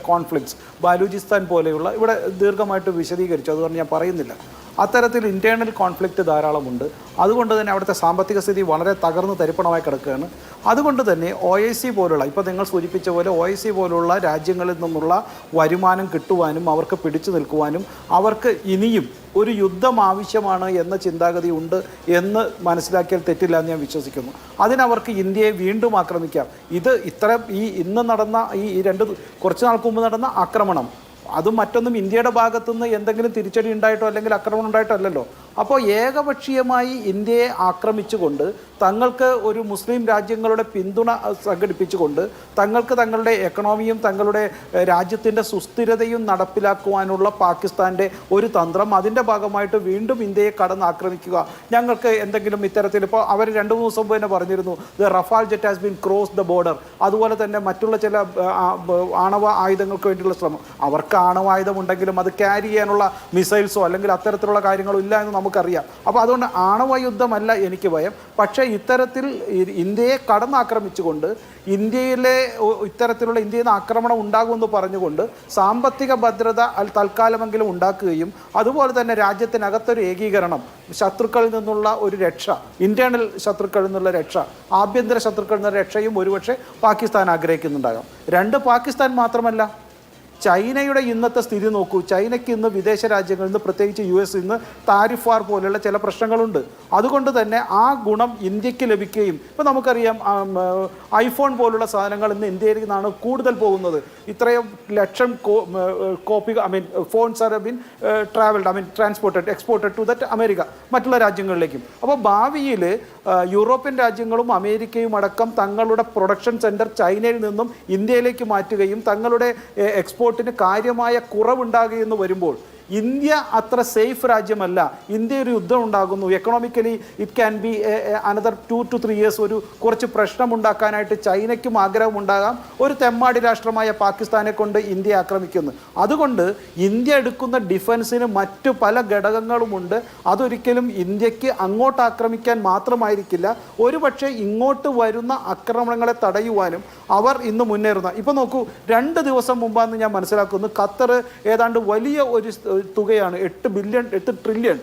കോൺഫ്ലിക്ട്സ്, ബാലൂചിസ്ഥാൻ പോലെയുള്ള, ഇവിടെ ദീർഘമായിട്ട് വിശദീകരിച്ചു, അതുകൊണ്ട് ഞാൻ പറയുന്നില്ല. അത്തരത്തിൽ ഇൻറ്റേർണൽ കോൺഫ്ലിക്റ്റ് ധാരാളമുണ്ട്. അതുകൊണ്ട് തന്നെ അവിടുത്തെ സാമ്പത്തിക സ്ഥിതി വളരെ തകർന്ന് തരിപ്പണമായി കിടക്കുകയാണ്. അതുകൊണ്ട് തന്നെ OIC പോലുള്ള, ഇപ്പോൾ നിങ്ങൾ സൂചിപ്പിച്ച പോലെ OIC പോലുള്ള രാജ്യങ്ങളിൽ നിന്നുള്ള വരുമാനം കിട്ടുവാനും അവർക്ക് പിടിച്ചു നിൽക്കുവാനും അവർക്ക് ഇനിയും ഒരു യുദ്ധം ആവശ്യമാണ് എന്ന ചിന്താഗതി ഉണ്ട് എന്ന് മനസ്സിലാക്കിയാൽ തെറ്റില്ല എന്ന് ഞാൻ വിശ്വസിക്കുന്നു. അതിനവർക്ക് ഇന്ത്യയെ വീണ്ടും ആക്രമിക്കാം. ഇത് ഇന്ന് നടന്ന കുറച്ച് നാൾക്ക് മുമ്പ് നടന്ന ആക്രമണം, അതും മറ്റൊന്നും ഇന്ത്യയുടെ ഭാഗത്തുനിന്ന് എന്തെങ്കിലും തിരിച്ചടി ഉണ്ടായിട്ടോ അല്ലെങ്കിൽ ആക്രമണം ഉണ്ടായിട്ടോ അല്ലല്ലോ. അപ്പോൾ ഏകപക്ഷീയമായി ഇന്ത്യയെ ആക്രമിച്ചുകൊണ്ട് തങ്ങൾക്ക് ഒരു മുസ്ലിം രാജ്യങ്ങളുടെ പിന്തുണ സംഘടിപ്പിച്ചുകൊണ്ട് തങ്ങൾക്ക് തങ്ങളുടെ എക്കണോമിയും തങ്ങളുടെ രാജ്യത്തിൻ്റെ സുസ്ഥിരതയും നടപ്പിലാക്കുവാനുള്ള പാകിസ്ഥാൻ്റെ ഒരു തന്ത്രം, അതിൻ്റെ ഭാഗമായിട്ട് വീണ്ടും ഇന്ത്യയെ കടന്നാക്രമിക്കുക, ഞങ്ങൾക്ക് എന്തെങ്കിലും ഇത്തരത്തിൽ, ഇപ്പോൾ അവർ 2-3 ദിവസം മുമ്പ് തന്നെ പറഞ്ഞിരുന്നു the Rafale jet has been cross the border. അതുപോലെ തന്നെ മറ്റുള്ള ചില ആണവ ആയുധങ്ങൾക്ക് വേണ്ടിയുള്ള ശ്രമം, അവർക്ക് ആണവായുധമുണ്ടെങ്കിലും അത് ക്യാരി ചെയ്യാനുള്ള മിസൈൽസോ അല്ലെങ്കിൽ അത്തരത്തിലുള്ള കാര്യങ്ങളോ ഇല്ല എന്ന് നമുക്കറിയാം. അപ്പോൾ അതുകൊണ്ട് ആണവ യുദ്ധമല്ല എനിക്ക് ഭയം. പക്ഷേ ഇത്തരത്തിൽ ഇന്ത്യയെ കടന്നാക്രമിച്ചുകൊണ്ട് ഇന്ത്യയിലെ ഇത്തരത്തിലുള്ള ഇന്ത്യയിൽ നിന്ന് ആക്രമണം ഉണ്ടാകുമെന്ന് പറഞ്ഞുകൊണ്ട് സാമ്പത്തിക ഭദ്രത തൽക്കാലമെങ്കിലും ഉണ്ടാക്കുകയും അതുപോലെ തന്നെ രാജ്യത്തിനകത്തൊരു ഏകീകരണം, ശത്രുക്കളിൽ നിന്നുള്ള ഒരു രക്ഷ, ഇന്റേണൽ ശത്രുക്കളിൽ നിന്നുള്ള രക്ഷ, ആഭ്യന്തര ശത്രുക്കളിൽ നിന്നുള്ള രക്ഷയും ഒരുപക്ഷെ പാകിസ്ഥാൻ ആഗ്രഹിക്കുന്നുണ്ടാകാം. പാകിസ്ഥാൻ മാത്രമല്ല, ചൈനയുടെ ഇന്നത്തെ സ്ഥിതി നോക്കൂ. ചൈനയ്ക്ക് ഇന്ന് വിദേശ രാജ്യങ്ങളിൽ നിന്ന്, പ്രത്യേകിച്ച് US ഇന്ന് താരിഫ് വാർ പോലെയുള്ള ചില പ്രശ്നങ്ങളുണ്ട്. അതുകൊണ്ട് തന്നെ ആ ഗുണം ഇന്ത്യക്ക് ലഭിക്കുകയും, ഇപ്പോൾ നമുക്കറിയാം ഐഫോൺ പോലുള്ള സാധനങ്ങൾ ഇന്ന് ഇന്ത്യയിൽ നിന്നാണ് കൂടുതൽ പോകുന്നത്. ഇത്രയും ലക്ഷം phones are been transported, exported to that America, മറ്റുള്ള രാജ്യങ്ങളിലേക്കും. അപ്പോൾ ഭാവിയിൽ യൂറോപ്യൻ രാജ്യങ്ങളും അമേരിക്കയും അടക്കം തങ്ങളുടെ പ്രൊഡക്ഷൻ സെൻറ്റർ ചൈനയിൽ നിന്നും ഇന്ത്യയിലേക്ക് മാറ്റുകയും തങ്ങളുടെ എക്സ്പോർട്ടിന് കാര്യമായ കുറവുണ്ടാകുകയെന്ന് വരുമ്പോൾ ഇന്ത്യ അത്ര സേഫ് രാജ്യമല്ല. ഇന്ത്യ ഒരു യുദ്ധം ഉണ്ടാകുന്നു, economically it can be another 2 to 3 years കുറച്ച് പ്രശ്നമുണ്ടാക്കാനായിട്ട് ചൈനയ്ക്കും ആഗ്രഹമുണ്ടാകാം. ഒരു തെമ്മാടി രാഷ്ട്രമായ പാകിസ്ഥാനെ കൊണ്ട് ഇന്ത്യ ആക്രമിക്കുന്നു. അതുകൊണ്ട് ഇന്ത്യ എടുക്കുന്ന ഡിഫൻസിന് മറ്റു പല ഘടകങ്ങളുമുണ്ട്. അതൊരിക്കലും ഇന്ത്യക്ക് അങ്ങോട്ട് ആക്രമിക്കാൻ മാത്രമായിരിക്കില്ല, ഒരുപക്ഷെ ഇങ്ങോട്ട് വരുന്ന ആക്രമണങ്ങളെ തടയുവാനും അവർ ഇന്ന് മുന്നേറുന്ന. ഇപ്പോൾ നോക്കൂ, 2 ദിവസം മുമ്പാന്ന് ഞാൻ മനസ്സിലാക്കുന്നു, ഖത്തർ ഏതാണ്ട് വലിയ ഒരു തുകയാണ്, $8 ട്രില്യൺ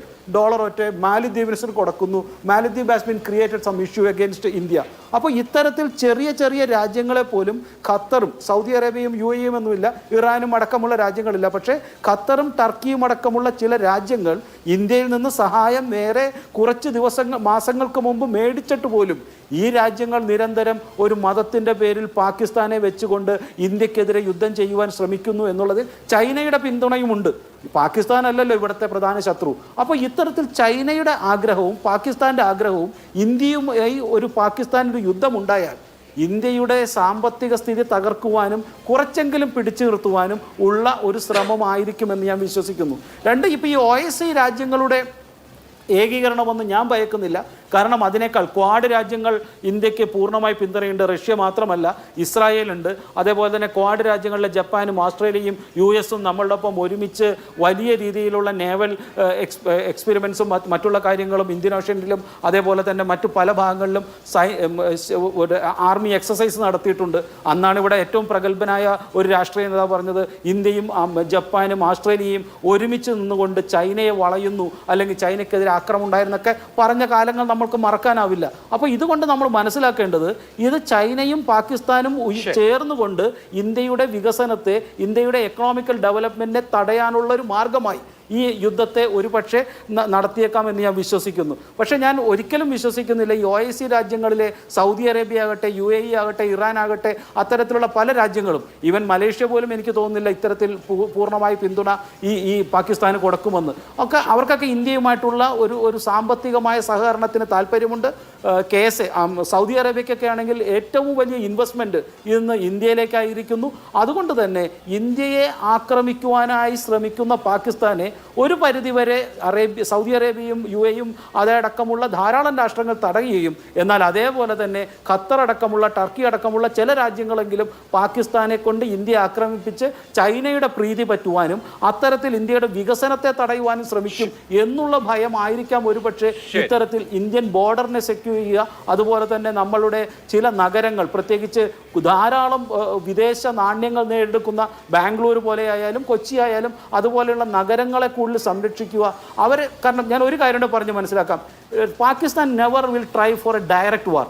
ഒറ്റ മാലിദ്വീപിന് കൊടുക്കുന്നു. മാലിദ്വീപ് has been created some issue against India. അപ്പോൾ ഇത്തരത്തിൽ ചെറിയ ചെറിയ രാജ്യങ്ങളെ പോലും ഖത്തറും, സൗദി അറേബ്യയും UAE ഒന്നുമില്ല, ഇറാനും അടക്കമുള്ള രാജ്യങ്ങളില്ല, പക്ഷേ ഖത്തറും ടർക്കിയും അടക്കമുള്ള ചില രാജ്യങ്ങൾ ഇന്ത്യയിൽ നിന്ന് സഹായം നേരെ കുറച്ച് മാസങ്ങൾക്ക് മുമ്പ് മേടിച്ചിട്ട് പോലും ഈ രാജ്യങ്ങൾ നിരന്തരം ഒരു മതത്തിൻ്റെ പേരിൽ പാകിസ്ഥാനെ വെച്ചുകൊണ്ട് ഇന്ത്യക്കെതിരെ യുദ്ധം ചെയ്യുവാൻ ശ്രമിക്കുന്നു എന്നുള്ളതിൽ ചൈനയുടെ പിന്തുണയുമുണ്ട്. പാകിസ്ഥാൻ അല്ലല്ലോ ഇവിടുത്തെ പ്രധാന ശത്രു. അപ്പോൾ ഇത്തരത്തിൽ ചൈനയുടെ ആഗ്രഹവും പാകിസ്ഥാൻ്റെ ആഗ്രഹവും ഇന്ത്യയുമായി ഒരു പാകിസ്ഥാനൊരു യുദ്ധമുണ്ടായാൽ ഇന്ത്യയുടെ സാമ്പത്തിക സ്ഥിതി തകർക്കുവാനും കുറച്ചെങ്കിലും പിടിച്ചു നിർത്തുവാനും ഉള്ള ഒരു ശ്രമമായിരിക്കുമെന്ന് ഞാൻ വിശ്വസിക്കുന്നു. ഇപ്പോൾ ഈ OIC രാജ്യങ്ങളുടെ ഏകീകരണമൊന്നും ഞാൻ ഭയക്കുന്നില്ല. കാരണം അതിനേക്കാൾ ക്വാഡ് രാജ്യങ്ങൾ ഇന്ത്യക്ക് പൂർണ്ണമായി പിന്തുണയുണ്ട്. റഷ്യ മാത്രമല്ല, ഇസ്രായേലുണ്ട്. അതേപോലെ തന്നെ ക്വാഡ് രാജ്യങ്ങളിലെ ജപ്പാനും ഓസ്ട്രേലിയയും US-ഉം നമ്മളുടെ ഒപ്പം ഒരുമിച്ച് വലിയ രീതിയിലുള്ള നേവൽ എക്സ്പെരിമെൻസും മറ്റുള്ള കാര്യങ്ങളും ഇന്ത്യൻ ഓഷ്യനിലും അതേപോലെ തന്നെ മറ്റു പല ഭാഗങ്ങളിലും ആർമി എക്സസൈസ് നടത്തിയിട്ടുണ്ട്. അന്നാണ് ഇവിടെ ഏറ്റവും പ്രഗത്ഭനായ ഒരു രാഷ്ട്രീയ നേതാവ് പറഞ്ഞത്, ഇന്ത്യയും ജപ്പാനും ഓസ്ട്രേലിയയും ഒരുമിച്ച് നിന്നുകൊണ്ട് ചൈനയെ വളയുന്നു, അല്ലെങ്കിൽ ചൈനയ്ക്കെതിരെ ആക്രമണം ഉണ്ടായിരുന്നൊക്കെ പറഞ്ഞ കാലങ്ങൾ നമ്മൾക്ക് മറക്കാനാവില്ല. അപ്പോൾ ഇതുകൊണ്ട് നമ്മൾ മനസ്സിലാക്കേണ്ടത്, ഇത് ചൈനയും പാകിസ്ഥാനും ചേർന്നുകൊണ്ട് ഇന്ത്യയുടെ വികസനത്തെ, ഇന്ത്യയുടെ എക്കണോമിക്കൽ ഡെവലപ്മെൻറ്റിനെ തടയാനുള്ള ഒരു മാർഗമായി ഈ യുദ്ധത്തെ ഒരുപക്ഷെ നടത്തിയേക്കാമെന്ന് ഞാൻ വിശ്വസിക്കുന്നു. പക്ഷേ ഞാൻ ഒരിക്കലും വിശ്വസിക്കുന്നില്ല ഈ OIC രാജ്യങ്ങളിലെ സൗദി അറേബ്യ ആകട്ടെ, UAE ആകട്ടെ, ഇറാൻ ആകട്ടെ, അത്തരത്തിലുള്ള പല രാജ്യങ്ങളും, ഈവൻ മലേഷ്യ പോലും എനിക്ക് തോന്നുന്നില്ല ഇത്തരത്തിൽ പൂർണ്ണമായി പിന്തുണ ഈ പാകിസ്ഥാന് കൊടുക്കുമെന്ന്. അവർക്കൊക്കെ ഇന്ത്യയുമായിട്ടുള്ള ഒരു സാമ്പത്തികമായ സഹകരണത്തിന് താല്പര്യമുണ്ട്. സൗദി അറേബ്യക്കൊക്കെ ആണെങ്കിൽ ഏറ്റവും വലിയ ഇൻവെസ്റ്റ്മെൻറ്റ് ഇന്ന് ഇന്ത്യയിലേക്കായിരിക്കുന്നു. അതുകൊണ്ട് തന്നെ ഇന്ത്യയെ ആക്രമിക്കുവാനായി ശ്രമിക്കുന്ന പാകിസ്ഥാനെ ഒരു പരിധിവരെ സൗദി അറേബ്യയും UAE-യും അതടക്കമുള്ള ധാരാളം രാഷ്ട്രങ്ങൾ തടയുകയും, എന്നാൽ അതേപോലെ തന്നെ ഖത്തർ അടക്കമുള്ള, ടർക്കി അടക്കമുള്ള ചില രാജ്യങ്ങളെങ്കിലും പാകിസ്ഥാനെ കൊണ്ട് ഇന്ത്യ ആക്രമിപ്പിച്ച് ചൈനയുടെ പ്രീതി പറ്റുവാനും അത്തരത്തിൽ ഇന്ത്യയുടെ വികസനത്തെ തടയുവാനും ശ്രമിക്കും എന്നുള്ള ഭയമായിരിക്കാം ഒരുപക്ഷെ ഇത്തരത്തിൽ ഇന്ത്യൻ ബോർഡറിനെ സെക്യൂർ ചെയ്യുക. അതുപോലെ തന്നെ നമ്മളുടെ ചില നഗരങ്ങൾ, പ്രത്യേകിച്ച് ധാരാളം വിദേശ നാണ്യങ്ങൾ നേടിയെടുക്കുന്ന ബാംഗ്ലൂർ പോലെ ആയാലും കൊച്ചി ആയാലും അതുപോലെയുള്ള നഗരങ്ങളെ കൂടുതൽ സംരക്ഷിക്കുക. കാരണം ഞാൻ ഒരു കാര്യം പറഞ്ഞ് മനസ്സിലാക്കാം, Pakistan never will try for a direct war.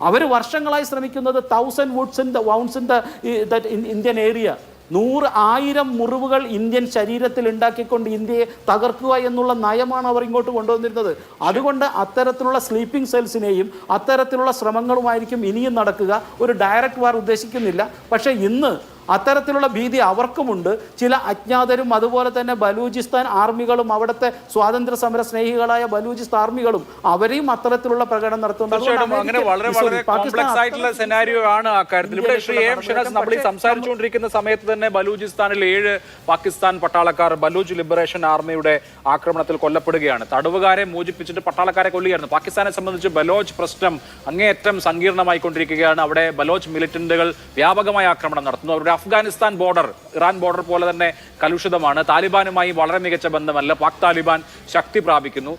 അവർ വർഷങ്ങളായി ശ്രമിക്കുന്നത് 1000 wounds in the Indian area, 100,000 മുറിവുകൾ ഇന്ത്യൻ ശരീരത്തിൽ ഉണ്ടാക്കിക്കൊണ്ട് ഇന്ത്യയെ തകർക്കുക എന്നുള്ള നയമാണ് അവർ ഇങ്ങോട്ട് കൊണ്ടുവന്നിരുന്നത്. അതുകൊണ്ട് അത്തരത്തിലുള്ള സ്ലീപ്പിംഗ് സെൽസിനെയും അത്തരത്തിലുള്ള ശ്രമങ്ങളുമായിരിക്കും ഇനിയും നടക്കുക. ഒരു ഡയറക്റ്റ് വാർ ഉദ്ദേശിക്കുന്നില്ല. പക്ഷേ ഇന്ന് അത്തരത്തിലുള്ള ഭീതി അവർക്കുമുണ്ട്. ചില അജ്ഞാതരും അതുപോലെ തന്നെ ബലൂചിസ്ഥാൻ ആർമികളും, അവിടുത്തെ സ്വാതന്ത്ര്യ സമര സ്നേഹികളായ ബലൂചിസ്ഥാൻ ആർമികളും അവരെയും അത്തരത്തിലുള്ള പ്രകടനം നടത്തുന്നുണ്ട്. അങ്ങനെ വളരെ വളരെ കോംപ്ലക്സ് ആയിട്ടുള്ള സെനാരിയോ ആണ് ആ കാര്യത്തിൽ. ഇവിടെ ശ്രീ AM ഷനാസ്, നമ്മൾ ഈ സംസാരിച്ചുകൊണ്ടിരിക്കുന്ന സമയത്ത് തന്നെ ബലൂചിസ്ഥാനിൽ 7 പാകിസ്ഥാൻ പട്ടാളക്കാർ ബലൂച്ച് ലിബറേഷൻ ആർമിയുടെ ആക്രമണത്തിൽ കൊല്ലപ്പെടുകയാണ്. തടവുകാരെ മോചിപ്പിച്ചിട്ട് പട്ടാളക്കാരെ കൊല്ലുകയായിരുന്നു. പാകിസ്ഥാനെ സംബന്ധിച്ച് ബലോച്ച് പ്രശ്നം അങ്ങേയറ്റം സങ്കീർണമായിക്കൊണ്ടിരിക്കുകയാണ്. അവിടെ ബലോച്ച് മിലിറ്റന്റുകൾ വ്യാപകമായ ആക്രമണം നടത്തുന്നു. അവരുടെ അഫ്ഗാനിസ്ഥാൻ ബോർഡർ, ഇറാൻ ബോർഡർ പോലെ തന്നെ കലുഷിതമാണ്. താലിബാനുമായി വളരെ മികച്ച ബന്ധമല്ല. പാക് താലിബാൻ ശക്തി പ്രാപിക്കുന്നു.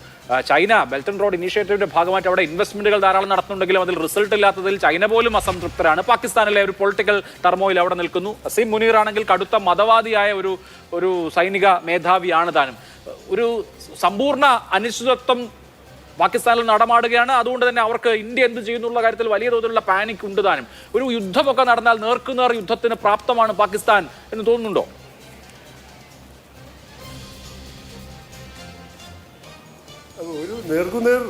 ചൈന ബെൽറ്റ് ആൻഡ് റോഡ് ഇനീഷ്യേറ്റീവിന്റെ ഭാഗമായിട്ട് അവിടെ ഇൻവെസ്റ്റ്മെന്റുകൾ ധാരാളം നടത്തുന്നുണ്ടെങ്കിലും അതിൽ റിസൾട്ട് ഇല്ലാത്തതിൽ ചൈന പോലും അസംതൃപ്തരാണ്. പാകിസ്ഥാനിലെ ഒരു പൊളിറ്റിക്കൽ ടർമോയിൽ അവിടെ നിൽക്കുന്നു. അസീം മുനീർ ആണെങ്കിൽ കടുത്ത മതവാദിയായ ഒരു സൈനിക മേധാവിയാണ് താനും. ഒരു സമ്പൂർണ്ണ അനിശ്ചിതത്വം പാകിസ്ഥാനിൽ നടമാടുകയാണ്. അതുകൊണ്ട് തന്നെ അവർക്ക് ഇന്ത്യ എന്ത് ചെയ്യുന്നുള്ള കാര്യത്തിൽ വലിയ തോതിലുള്ള പാനിക് ഉണ്ട് താനും. ഒരു യുദ്ധമൊക്കെ നടന്നാൽ നേർക്കുനേർ യുദ്ധത്തിന് പ്രാപ്തമാണ് പാകിസ്ഥാൻ എന്ന് തോന്നുന്നുണ്ടോ? ഒരു നേർക്കുനേർ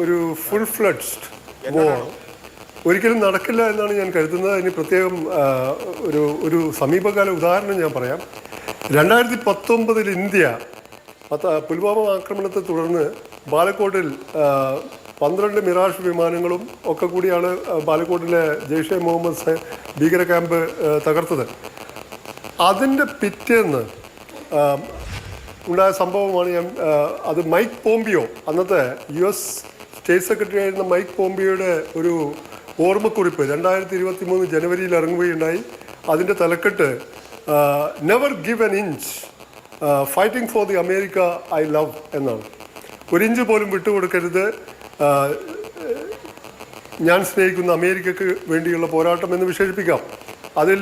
ഒരു ഫുൾ ഫ്ലഡ്ജ്ഡ് വാർ ഒരിക്കലും നടക്കില്ല എന്നാണ് ഞാൻ കരുതുന്നത്. അതിന് പ്രത്യേകം ഒരു സമീപകാല ഉദാഹരണം ഞാൻ പറയാം. 2019 ഇന്ത്യ പുൽവാമ ആക്രമണത്തെ തുടർന്ന് ബാലക്കോട്ടിൽ 12 മിറാഷ് വിമാനങ്ങളും ഒക്കെ കൂടിയാണ് ബാലക്കോട്ടിലെ ജെയ്ഷെ മുഹമ്മദ് ഭീകര ക്യാമ്പ് തകർത്തത്. അതിൻ്റെ പിറ്റേന്ന് ഉണ്ടായ സംഭവമാണ് അത് മൈക്ക് പോംപിയോ, അന്നത്തെ US സ്റ്റേറ്റ് സെക്രട്ടറി ആയിരുന്ന മൈക്ക് പോംപിയോയുടെ ഒരു ഓർമ്മക്കുറിപ്പ് 2023 ജനുവരിയിൽ ഇറങ്ങുകയുണ്ടായി. അതിൻ്റെ തലക്കെട്ട് never give N inch fighting for the America I love എന്നാണ്. 1 ഇഞ്ച് പോലും വിട്ടുകൊടുക്കരുത്, ഞാൻ സ്നേഹിക്കുന്ന അമേരിക്കക്ക് വേണ്ടിയുള്ള പോരാട്ടം എന്ന് വിശേഷിപ്പിക്കാം. അതിൽ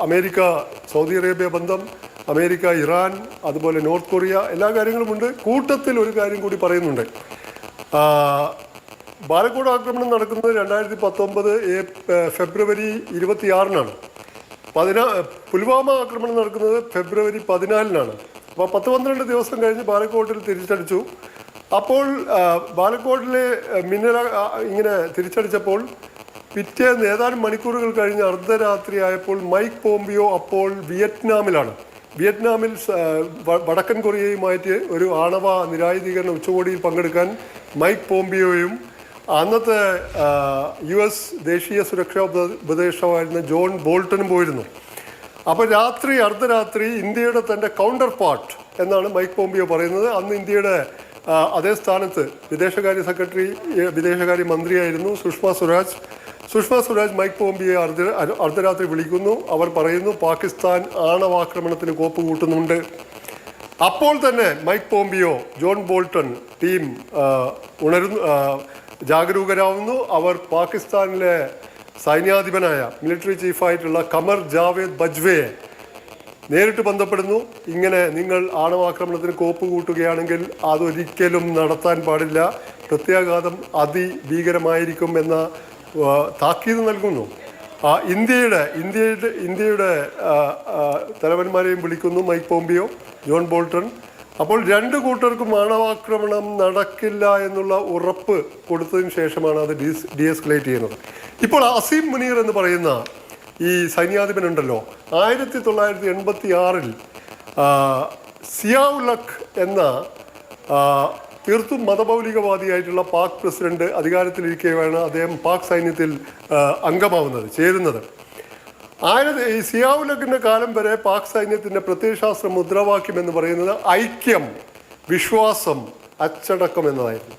അമേരിക്ക സൗദി അറേബ്യ ബന്ധം, അമേരിക്ക ഇറാൻ, അതുപോലെ നോർത്ത് കൊറിയ, എല്ലാ കാര്യങ്ങളുമുണ്ട്. കൂട്ടത്തിൽ ഒരു കാര്യം കൂടി പറയുന്നുണ്ട്. ബാലക്കോട് ആക്രമണം നടക്കുന്നത് 2019 ഫെബ്രുവരി 26-നാണ്. പുൽവാമ ആക്രമണം നടക്കുന്നത് ഫെബ്രുവരി 14-നാണ്. അപ്പോൾ 10-12 ദിവസം കഴിഞ്ഞ് ബാലക്കോട്ടിൽ തിരിച്ചടിച്ചു. അപ്പോൾ ബാലക്കോട്ടിലെ മിന്നൽ ഇങ്ങനെ തിരിച്ചടിച്ചപ്പോൾ പിറ്റേന്ന് ഏതാനും മണിക്കൂറുകൾ കഴിഞ്ഞ് അർദ്ധരാത്രി ആയപ്പോൾ മൈക്ക് പോംപിയോ അപ്പോൾ വിയറ്റ്നാമിലാണ്. വിയറ്റ്നാമിൽ വടക്കൻ കൊറിയയുമായിട്ട് ഒരു ആണവ നിരായുധീകരണ ഉച്ചകോടിയിൽ പങ്കെടുക്കാൻ മൈക്ക് പോംപിയോയും അന്നത്തെ US ദേശീയ സുരക്ഷാ ഉപദേഷ്ടാവായിരുന്ന ജോൺ ബോൾട്ടനും പോയിരുന്നു. അപ്പോൾ അർദ്ധരാത്രി ഇന്ത്യയുടെ തൻ്റെ കൗണ്ടർ പാർട്ട് എന്നാണ് മൈക്ക് പോംപിയോ പറയുന്നത്. അന്ന് ഇന്ത്യയുടെ അതേ സ്ഥാനത്ത് വിദേശകാര്യ മന്ത്രിയായിരുന്നു സുഷമ സ്വരാജ് മൈക്ക് പോംപിയെ അർദ്ധരാത്രി വിളിക്കുന്നു. അവർ പറയുന്നു പാകിസ്ഥാൻ ആണവാക്രമണത്തിന് കോപ്പ് കൂട്ടുന്നുണ്ട്. അപ്പോൾ തന്നെ Mike Pompeo, John Bolton team ജാഗരൂകരാവുന്നു. അവർ പാകിസ്ഥാനിലെ സൈന്യാധിപനായ മിലിറ്ററി ചീഫായിട്ടുള്ള ഖമർ ജാവേദ് ബജ്വയെ നേരിട്ട് ബന്ധപ്പെടുന്നു. ഇങ്ങനെ നിങ്ങൾ ആണവാക്രമണത്തിന് കോപ്പ് കൂട്ടുകയാണെങ്കിൽ അതൊരിക്കലും നടത്താൻ പാടില്ല, പ്രത്യാഘാതം അതിഭീകരമായിരിക്കും എന്ന താക്കീത് നൽകുന്നു. ഇന്ത്യയുടെ തലവന്മാരെയും വിളിക്കുന്നു മൈക്ക് പോംപിയോ, ജോൺ ബോൾട്ടൺ. അപ്പോൾ രണ്ടു കൂട്ടർക്കും ആണവാക്രമണം നടക്കില്ല എന്നുള്ള ഉറപ്പ് കൊടുത്തതിന് ശേഷമാണ് അത് ഡീഎസ്കലേറ്റ് ചെയ്യുന്നത്. ഇപ്പോൾ അസീം മുനീർ എന്ന് പറയുന്ന ഈ സൈന്യാധിപനുണ്ടല്ലോ, 1986 സിയാഉലഖ് എന്ന തീർത്തും മതമൗലികവാദിയായിട്ടുള്ള പാക് പ്രസിഡന്റ് അധികാരത്തിലിരിക്കുകയാണ് അദ്ദേഹം പാക് സൈന്യത്തിൽ ചേരുന്നത്. ഈ സിയാഉലഖിന്റെ കാലം വരെ പാക് സൈന്യത്തിന്റെ പ്രത്യയശാസ്ത്ര മുദ്രാവാക്യം എന്ന് പറയുന്നത് ഐക്യം, വിശ്വാസം, അച്ചടക്കം എന്നതായിരുന്നു.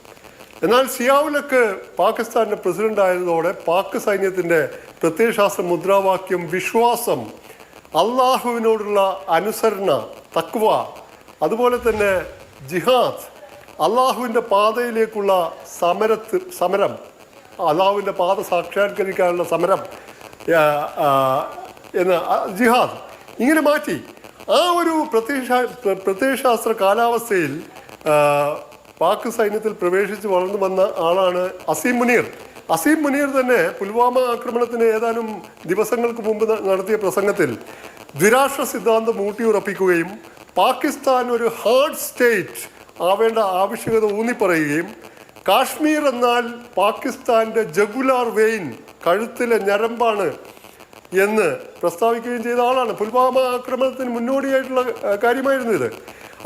എന്നാൽ സിയാഉലഖ് പാകിസ്ഥാന്റെ പ്രസിഡന്റ് ആയതോടെ പാക് സൈന്യത്തിന്റെ പ്രത്യയശാസ്ത്ര മുദ്രാവാക്യം വിശ്വാസം, അള്ളാഹുവിനോടുള്ള അനുസരണ, തക്വ, അതുപോലെ തന്നെ ജിഹാദ്, അള്ളാഹുവിൻ്റെ പാതയിലേക്കുള്ള സമരം, അള്ളാഹുവിൻ്റെ പാത സാക്ഷാത്കരിക്കാനുള്ള സമരം എന്ന ജിഹാദ് ഇങ്ങനെ മാറ്റി. ആ ഒരു പ്രത്യയശാസ്ത്ര കാലാവസ്ഥയിൽ പാക് സൈന്യത്തിൽ പ്രവേശിച്ച് വളർന്നു വന്ന ആളാണ് അസീം മുനീർ. അസീം മുനീർ തന്നെ പുൽവാമ ആക്രമണത്തിന് ഏതാനും ദിവസങ്ങൾക്ക് മുമ്പ് നടത്തിയ പ്രസംഗത്തിൽ ദ്വിരാഷ്ട്ര സിദ്ധാന്തം ഊട്ടിയുറപ്പിക്കുകയും പാകിസ്ഥാൻ ഒരു ഹാർഡ് സ്റ്റേറ്റ് ആവേണ്ട ആവശ്യകത ഊന്നിപ്പറയുകയും കാശ്മീർ എന്നാൽ പാകിസ്ഥാന്റെ ജഗുലാർ വെയിൻ, കഴുത്തിലെ ഞരമ്പാണ് എന്ന് പ്രസ്താവിക്കുകയും ചെയ്ത ആളാണ്. പുൽവാമ ആക്രമണത്തിന് മുന്നോടിയായിട്ടുള്ള കാര്യമായിരുന്നു ഇത്.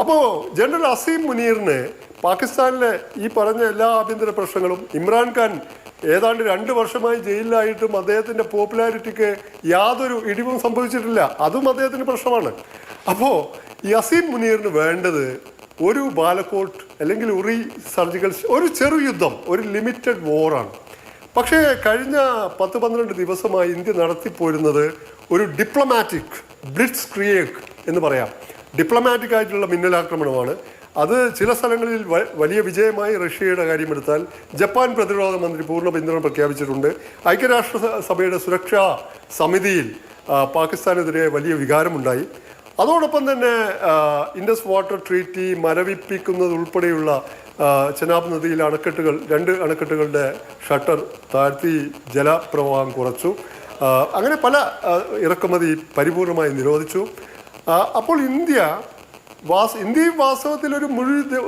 അപ്പോൾ ജനറൽ അസീം മുനീറിന് പാകിസ്ഥാനിലെ ഈ പറഞ്ഞ എല്ലാ ആഭ്യന്തര പ്രശ്നങ്ങളും, ഇമ്രാൻഖാൻ ഏതാണ്ട് 2 വർഷമായി ജയിലിലായിട്ടും അദ്ദേഹത്തിൻ്റെ പോപ്പുലാരിറ്റിക്ക് യാതൊരു ഇടിവും സംഭവിച്ചിട്ടില്ല, അതും അദ്ദേഹത്തിൻ്റെ പ്രശ്നമാണ്. അപ്പോൾ ഈ അസീം മുനീറിന് വേണ്ടത് ഒരു ബാലക്കോട്ട് അല്ലെങ്കിൽ ഉറി സർജിക്കൽ ഒരു ചെറു യുദ്ധം, ഒരു ലിമിറ്റഡ് വോറാണ്. പക്ഷേ കഴിഞ്ഞ 10-12 ദിവസമായി ഇന്ത്യ നടത്തിപ്പോരുന്നത് ഒരു ഡിപ്ലോമാറ്റിക് ബ്ലിറ്റ്സ് ക്രിയേക്ക് എന്ന് പറയാം, ഡിപ്ലോമാറ്റിക് ആയിട്ടുള്ള മിന്നലാക്രമണമാണ്. അത് ചില സ്ഥലങ്ങളിൽ വലിയ വിജയമായി. റഷ്യയുടെ കാര്യമെടുത്താൽ ജപ്പാൻ പ്രതിരോധ മന്ത്രി പൂർണ്ണ പിന്തുണ പ്രഖ്യാപിച്ചിട്ടുണ്ട്. ഐക്യരാഷ്ട്രസഭയുടെ സുരക്ഷാ സമിതിയിൽ പാകിസ്ഥാനെതിരെ വലിയ വികാരമുണ്ടായി. അതോടൊപ്പം തന്നെ ഇൻഡസ് വാട്ടർ ട്രീറ്റി മരവിപ്പിക്കുന്നത് ഉൾപ്പെടെയുള്ള ചെനാബ് നദിയിലെ അണക്കെട്ടുകൾ, 2 അണക്കെട്ടുകളുടെ ഷട്ടർ താഴ്ത്തി ജലപ്രവാഹം കുറച്ചു. അങ്ങനെ പല ഇറക്കുമതി പരിപൂർണമായി നിരോധിച്ചു. അപ്പോൾ ഇന്ത്യയും വാസ്തവത്തിൽ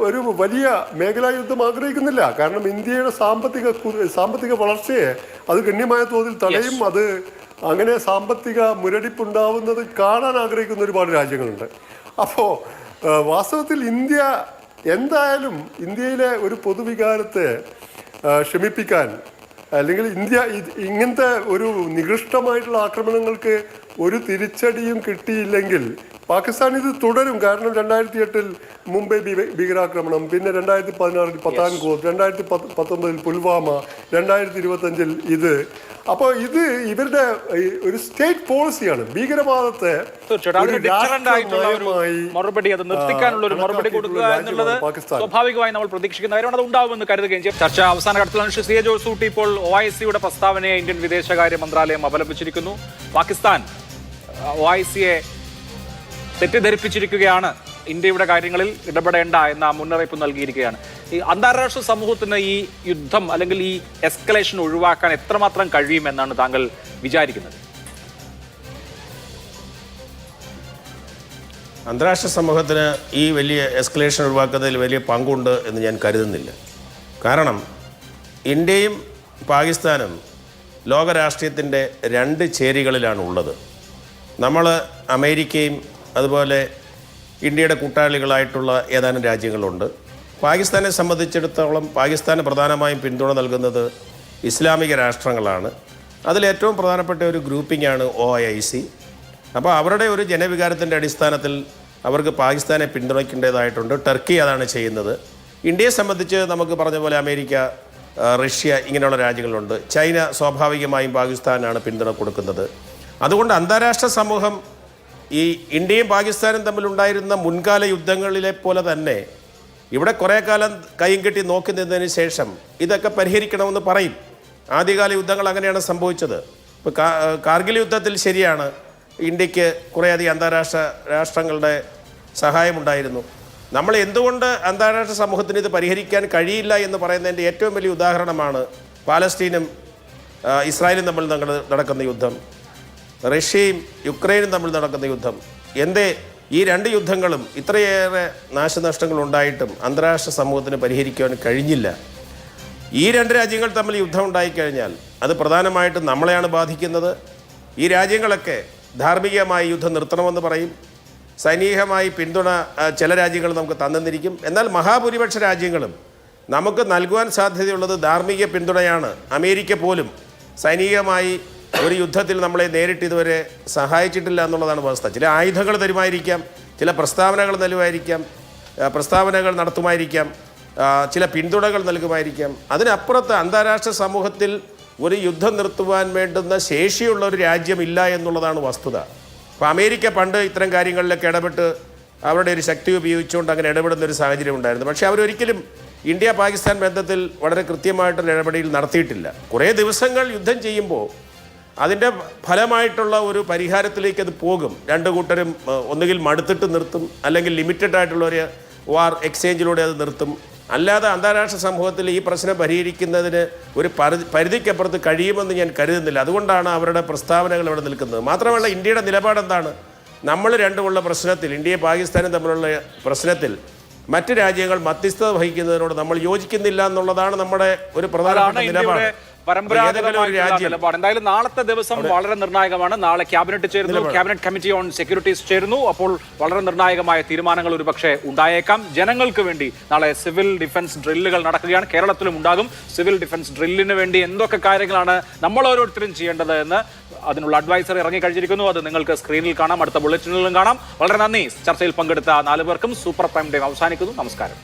ഒരു വലിയ മേഖലാ യുദ്ധം ആഗ്രഹിക്കുന്നില്ല. കാരണം ഇന്ത്യയുടെ സാമ്പത്തിക വളർച്ചയെ അത് ഗണ്യമായ തോതിൽ തടയും. അത് അങ്ങനെ സാമ്പത്തിക മുരടിപ്പുണ്ടാവുന്നത് കാണാൻ ആഗ്രഹിക്കുന്ന ഒരുപാട് രാജ്യങ്ങളുണ്ട്. അപ്പോൾ വാസ്തവത്തിൽ ഇന്ത്യ എന്തായാലും ഇന്ത്യയിലെ ഒരു പൊതുവികാരത്തെ ശമിപ്പിക്കാൻ, അല്ലെങ്കിൽ ഇന്ത്യ ഇങ്ങനത്തെ ഒരു നികൃഷ്ടമായിട്ടുള്ള ആക്രമണങ്ങൾക്ക് ഒരു തിരിച്ചടിയും കിട്ടിയില്ലെങ്കിൽ പാകിസ്ഥാൻ ഇത് തുടരും. കാരണം 2008 മുംബൈ ഭീകരാക്രമണം, പിന്നെ 2016 പത്താൻകോട്ട്, 2019 പുൽവാമ, 2025 ഇത്. അപ്പോൾ ഇത് ഇവരുടെ ഒരു സ്റ്റേറ്റ് പോളിസിയാണ്. ഭീകരവാദത്തെ മറുപടി, അത് നിർത്തിക്കാനുള്ള ഒരു മറുപടി കൊടുക്കുക എന്നുള്ളത് സ്വാഭാവികമായി നമ്മൾ പ്രതീക്ഷിക്കുന്ന കാര്യമാണ്. അത് ഉണ്ടാവുമെന്ന് കരുതുകയും ചെയ്യും. ചർച്ച അവസാന ഘട്ടത്തിലാണ്. സി എ ജോസൂട്ടി, ഇപ്പോൾ OICയുടെ പ്രസ്താവനയെ ഇന്ത്യൻ വിദേശകാര്യ മന്ത്രാലയം അപലപിച്ചിരിക്കുന്നു. പാകിസ്ഥാൻ OICയെ തെറ്റിദ്ധരിപ്പിച്ചിരിക്കുകയാണ്, ഇന്ത്യയുടെ കാര്യങ്ങളിൽ ഇടപെടേണ്ട എന്ന മുന്നറിയിപ്പ് നൽകിയിരിക്കുകയാണ്. ഈ അന്താരാഷ്ട്ര സമൂഹത്തിന് ഈ യുദ്ധം അല്ലെങ്കിൽ ഈ എസ്കലേഷൻ ഒഴിവാക്കാൻ എത്രമാത്രം കഴിയുമെന്നാണ് താങ്കൾ വിചാരിക്കുന്നത്? അന്താരാഷ്ട്ര സമൂഹത്തിന് ഈ വലിയ എസ്കലേഷൻ ഒഴിവാക്കുന്നതിൽ വലിയ പങ്കുണ്ട് എന്ന് ഞാൻ കരുതുന്നില്ല. കാരണം ഇന്ത്യയും പാകിസ്ഥാനും ലോകരാഷ്ട്രീയത്തിൻ്റെ 2 ചേരികളിലാണ് ഉള്ളത്. നമ്മൾ അമേരിക്കയും അതുപോലെ ഇന്ത്യയുടെ കൂട്ടാളികളായിട്ടുള്ള ഏതാനും രാജ്യങ്ങളുണ്ട്. പാകിസ്ഥാനെ സംബന്ധിച്ചിടത്തോളം പാകിസ്ഥാന് പ്രധാനമായും പിന്തുണ നൽകുന്നത് ഇസ്ലാമിക രാഷ്ട്രങ്ങളാണ്. അതിലേറ്റവും പ്രധാനപ്പെട്ട ഒരു ഗ്രൂപ്പിംഗാണ് OIC. അപ്പോൾ അവരുടെ ഒരു ജനവികാരത്തിൻ്റെ അടിസ്ഥാനത്തിൽ അവർക്ക് പാകിസ്ഥാനെ പിന്തുണയ്ക്കേണ്ടതായിട്ടുണ്ട്. ടർക്കി അതാണ് ചെയ്യുന്നത്. ഇന്ത്യയെ സംബന്ധിച്ച് നമുക്ക് പറഞ്ഞ പോലെ അമേരിക്ക, റഷ്യ ഇങ്ങനെയുള്ള രാജ്യങ്ങളുണ്ട്. ചൈന സ്വാഭാവികമായും പാകിസ്ഥാനാണ് പിന്തുണ കൊടുക്കുന്നത്. അതുകൊണ്ട് അന്താരാഷ്ട്ര സമൂഹം ഈ ഇന്ത്യയും പാകിസ്ഥാനും തമ്മിലുണ്ടായിരുന്ന മുൻകാല യുദ്ധങ്ങളിലെ പോലെ തന്നെ ഇവിടെ കുറേ കാലം കൈയും കെട്ടി നോക്കി നിന്നതിന് ശേഷം ഇതൊക്കെ പരിഹരിക്കണമെന്ന് പറയും. ആദ്യകാല യുദ്ധങ്ങൾ അങ്ങനെയാണ് സംഭവിച്ചത്. ഇപ്പോൾ കാർഗിൽ യുദ്ധത്തിൽ ശരിയാണ്, ഇന്ത്യക്ക് കുറേയധികം അന്താരാഷ്ട്ര രാഷ്ട്രങ്ങളുടെ സഹായമുണ്ടായിരുന്നു. നമ്മൾ എന്തുകൊണ്ട് അന്താരാഷ്ട്ര സമൂഹത്തിന് ഇത് പരിഹരിക്കാൻ കഴിയില്ല എന്ന് പറയുന്നതിൻ്റെ ഏറ്റവും വലിയ ഉദാഹരണമാണ് പാലസ്തീനും ഇസ്രായേലും തമ്മിൽ നടക്കുന്ന യുദ്ധം, റഷ്യയും യുക്രൈനും തമ്മിൽ നടക്കുന്ന യുദ്ധം. എന്തേ ഈ രണ്ട് യുദ്ധങ്ങളും ഇത്രയേറെ നാശനഷ്ടങ്ങൾ ഉണ്ടായിട്ടും അന്താരാഷ്ട്ര സമൂഹത്തിന് പരിഹരിക്കുവാൻ കഴിഞ്ഞില്ല? ഈ രണ്ട് രാജ്യങ്ങൾ തമ്മിൽ യുദ്ധം ഉണ്ടായിക്കഴിഞ്ഞാൽ അത് പ്രധാനമായിട്ടും നമ്മളെയാണ് ബാധിക്കുന്നത്. ഈ രാജ്യങ്ങളൊക്കെ ധാർമ്മികമായി യുദ്ധം നിർത്തണമെന്ന് പറയും, സൈനികമായി പിന്തുണ ചില രാജ്യങ്ങൾ നമുക്ക് തന്നിരിക്കും. എന്നാൽ മഹാഭൂരിപക്ഷ രാജ്യങ്ങളും നമുക്ക് നൽകുവാൻ സാധ്യതയുള്ളത് ധാർമ്മിക പിന്തുണയാണ്. അമേരിക്ക പോലും സൈനികമായി ഒരു യുദ്ധത്തിൽ നമ്മളെ നേരിട്ട് ഇതുവരെ സഹായിച്ചിട്ടില്ല എന്നുള്ളതാണ് അവസ്ഥ. ചില ആയുധങ്ങൾ തരുമായിരിക്കാം, ചില പ്രസ്താവനകൾ നൽകുമായിരിക്കാം, പ്രസ്താവനകൾ നടത്തുമായിരിക്കാം, ചില പിന്തുണകൾ നൽകുമായിരിക്കാം. അതിനപ്പുറത്ത് അന്താരാഷ്ട്ര സമൂഹത്തിൽ ഒരു യുദ്ധം നിർത്തുവാൻ വേണ്ടുന്ന ശേഷിയുള്ള ഒരു രാജ്യമില്ല എന്നുള്ളതാണ് വസ്തുത. അപ്പോൾ അമേരിക്ക പണ്ട് ഇത്തരം കാര്യങ്ങളിലൊക്കെ ഇടപെട്ട് അവരുടെ ഒരു ശക്തി ഉപയോഗിച്ചുകൊണ്ട് അങ്ങനെ ഇടപെടുന്ന ഒരു സാഹചര്യം ഉണ്ടായിരുന്നു. പക്ഷേ അവരൊരിക്കലും ഇന്ത്യ പാകിസ്ഥാൻ ബന്ധത്തിൽ വളരെ കൃത്യമായിട്ടൊരു ഇടപെടൽ നടത്തിയിട്ടില്ല. കുറേ ദിവസങ്ങൾ യുദ്ധം ചെയ്യുമ്പോൾ അതിൻ്റെ ഫലമായിട്ടുള്ള ഒരു പരിഹാരത്തിലേക്ക് അത് പോകും. രണ്ടു കൂട്ടരും ഒന്നുകിൽ മടുത്തിട്ട് നിർത്തും, അല്ലെങ്കിൽ ലിമിറ്റഡ് ആയിട്ടുള്ള ഒരു വാർ എക്സ്ചേഞ്ചിലൂടെ അത് നിർത്തും. അല്ലാതെ അന്താരാഷ്ട്ര സമൂഹത്തിൽ ഈ പ്രശ്നം പരിഹരിക്കുന്നതിന് ഒരു പരിധിക്കപ്പുറത്ത് കഴിയുമെന്ന് ഞാൻ കരുതുന്നില്ല. അതുകൊണ്ടാണ് അവരുടെ പ്രസ്താവനകൾ ഇവിടെ നിൽക്കുന്നത്. മാത്രമല്ല, ഇന്ത്യയുടെ നിലപാടെന്താണ്? നമ്മൾ രണ്ടുമുള്ള പ്രശ്നത്തിൽ, ഇന്ത്യയും പാകിസ്ഥാനും തമ്മിലുള്ള പ്രശ്നത്തിൽ മറ്റ് രാജ്യങ്ങൾ മധ്യസ്ഥത വഹിക്കുന്നതിനോട് നമ്മൾ യോജിക്കുന്നില്ല എന്നുള്ളതാണ് നമ്മുടെ ഒരു പ്രധാനപ്പെട്ട നിലപാട്. നിലപാട്. എന്തായാലും നാളത്തെ ദിവസം വളരെ നിർണായകമാണ്. നാളെ ക്യാബിനറ്റ് ചേരുന്നു, ക്യാബിനറ്റ് കമ്മിറ്റി ഓൺ സെക്യൂരിറ്റീസ് ചേരുന്നു. അപ്പോൾ വളരെ നിർണായകമായ തീരുമാനങ്ങൾ ഒരുപക്ഷെ ഉണ്ടായേക്കാം. ജനങ്ങൾക്ക് വേണ്ടി നാളെ സിവിൽ ഡിഫൻസ് ഡ്രില്ലുകൾ നടക്കുകയാണ്. കേരളത്തിലും ഉണ്ടാകും. സിവിൽ ഡിഫൻസ് ഡ്രില്ലിന് വേണ്ടി എന്തൊക്കെ കാര്യങ്ങളാണ് നമ്മൾ ഓരോരുത്തരും ചെയ്യേണ്ടത് എന്ന് അതിനുള്ള അഡ്വൈസർ ഇറങ്ങിക്കഴിഞ്ഞിരിക്കുന്നു. അത് നിങ്ങൾക്ക് സ്ക്രീനിൽ കാണാം, അടുത്ത ബുള്ളറ്റിനിലും കാണാം. വളരെ നന്ദി. ചർച്ചയിൽ പങ്കെടുത്ത 4 പേർക്കും. സൂപ്പർ പ്രൈം ടൈം അവസാനിക്കുന്നു. നമസ്കാരം.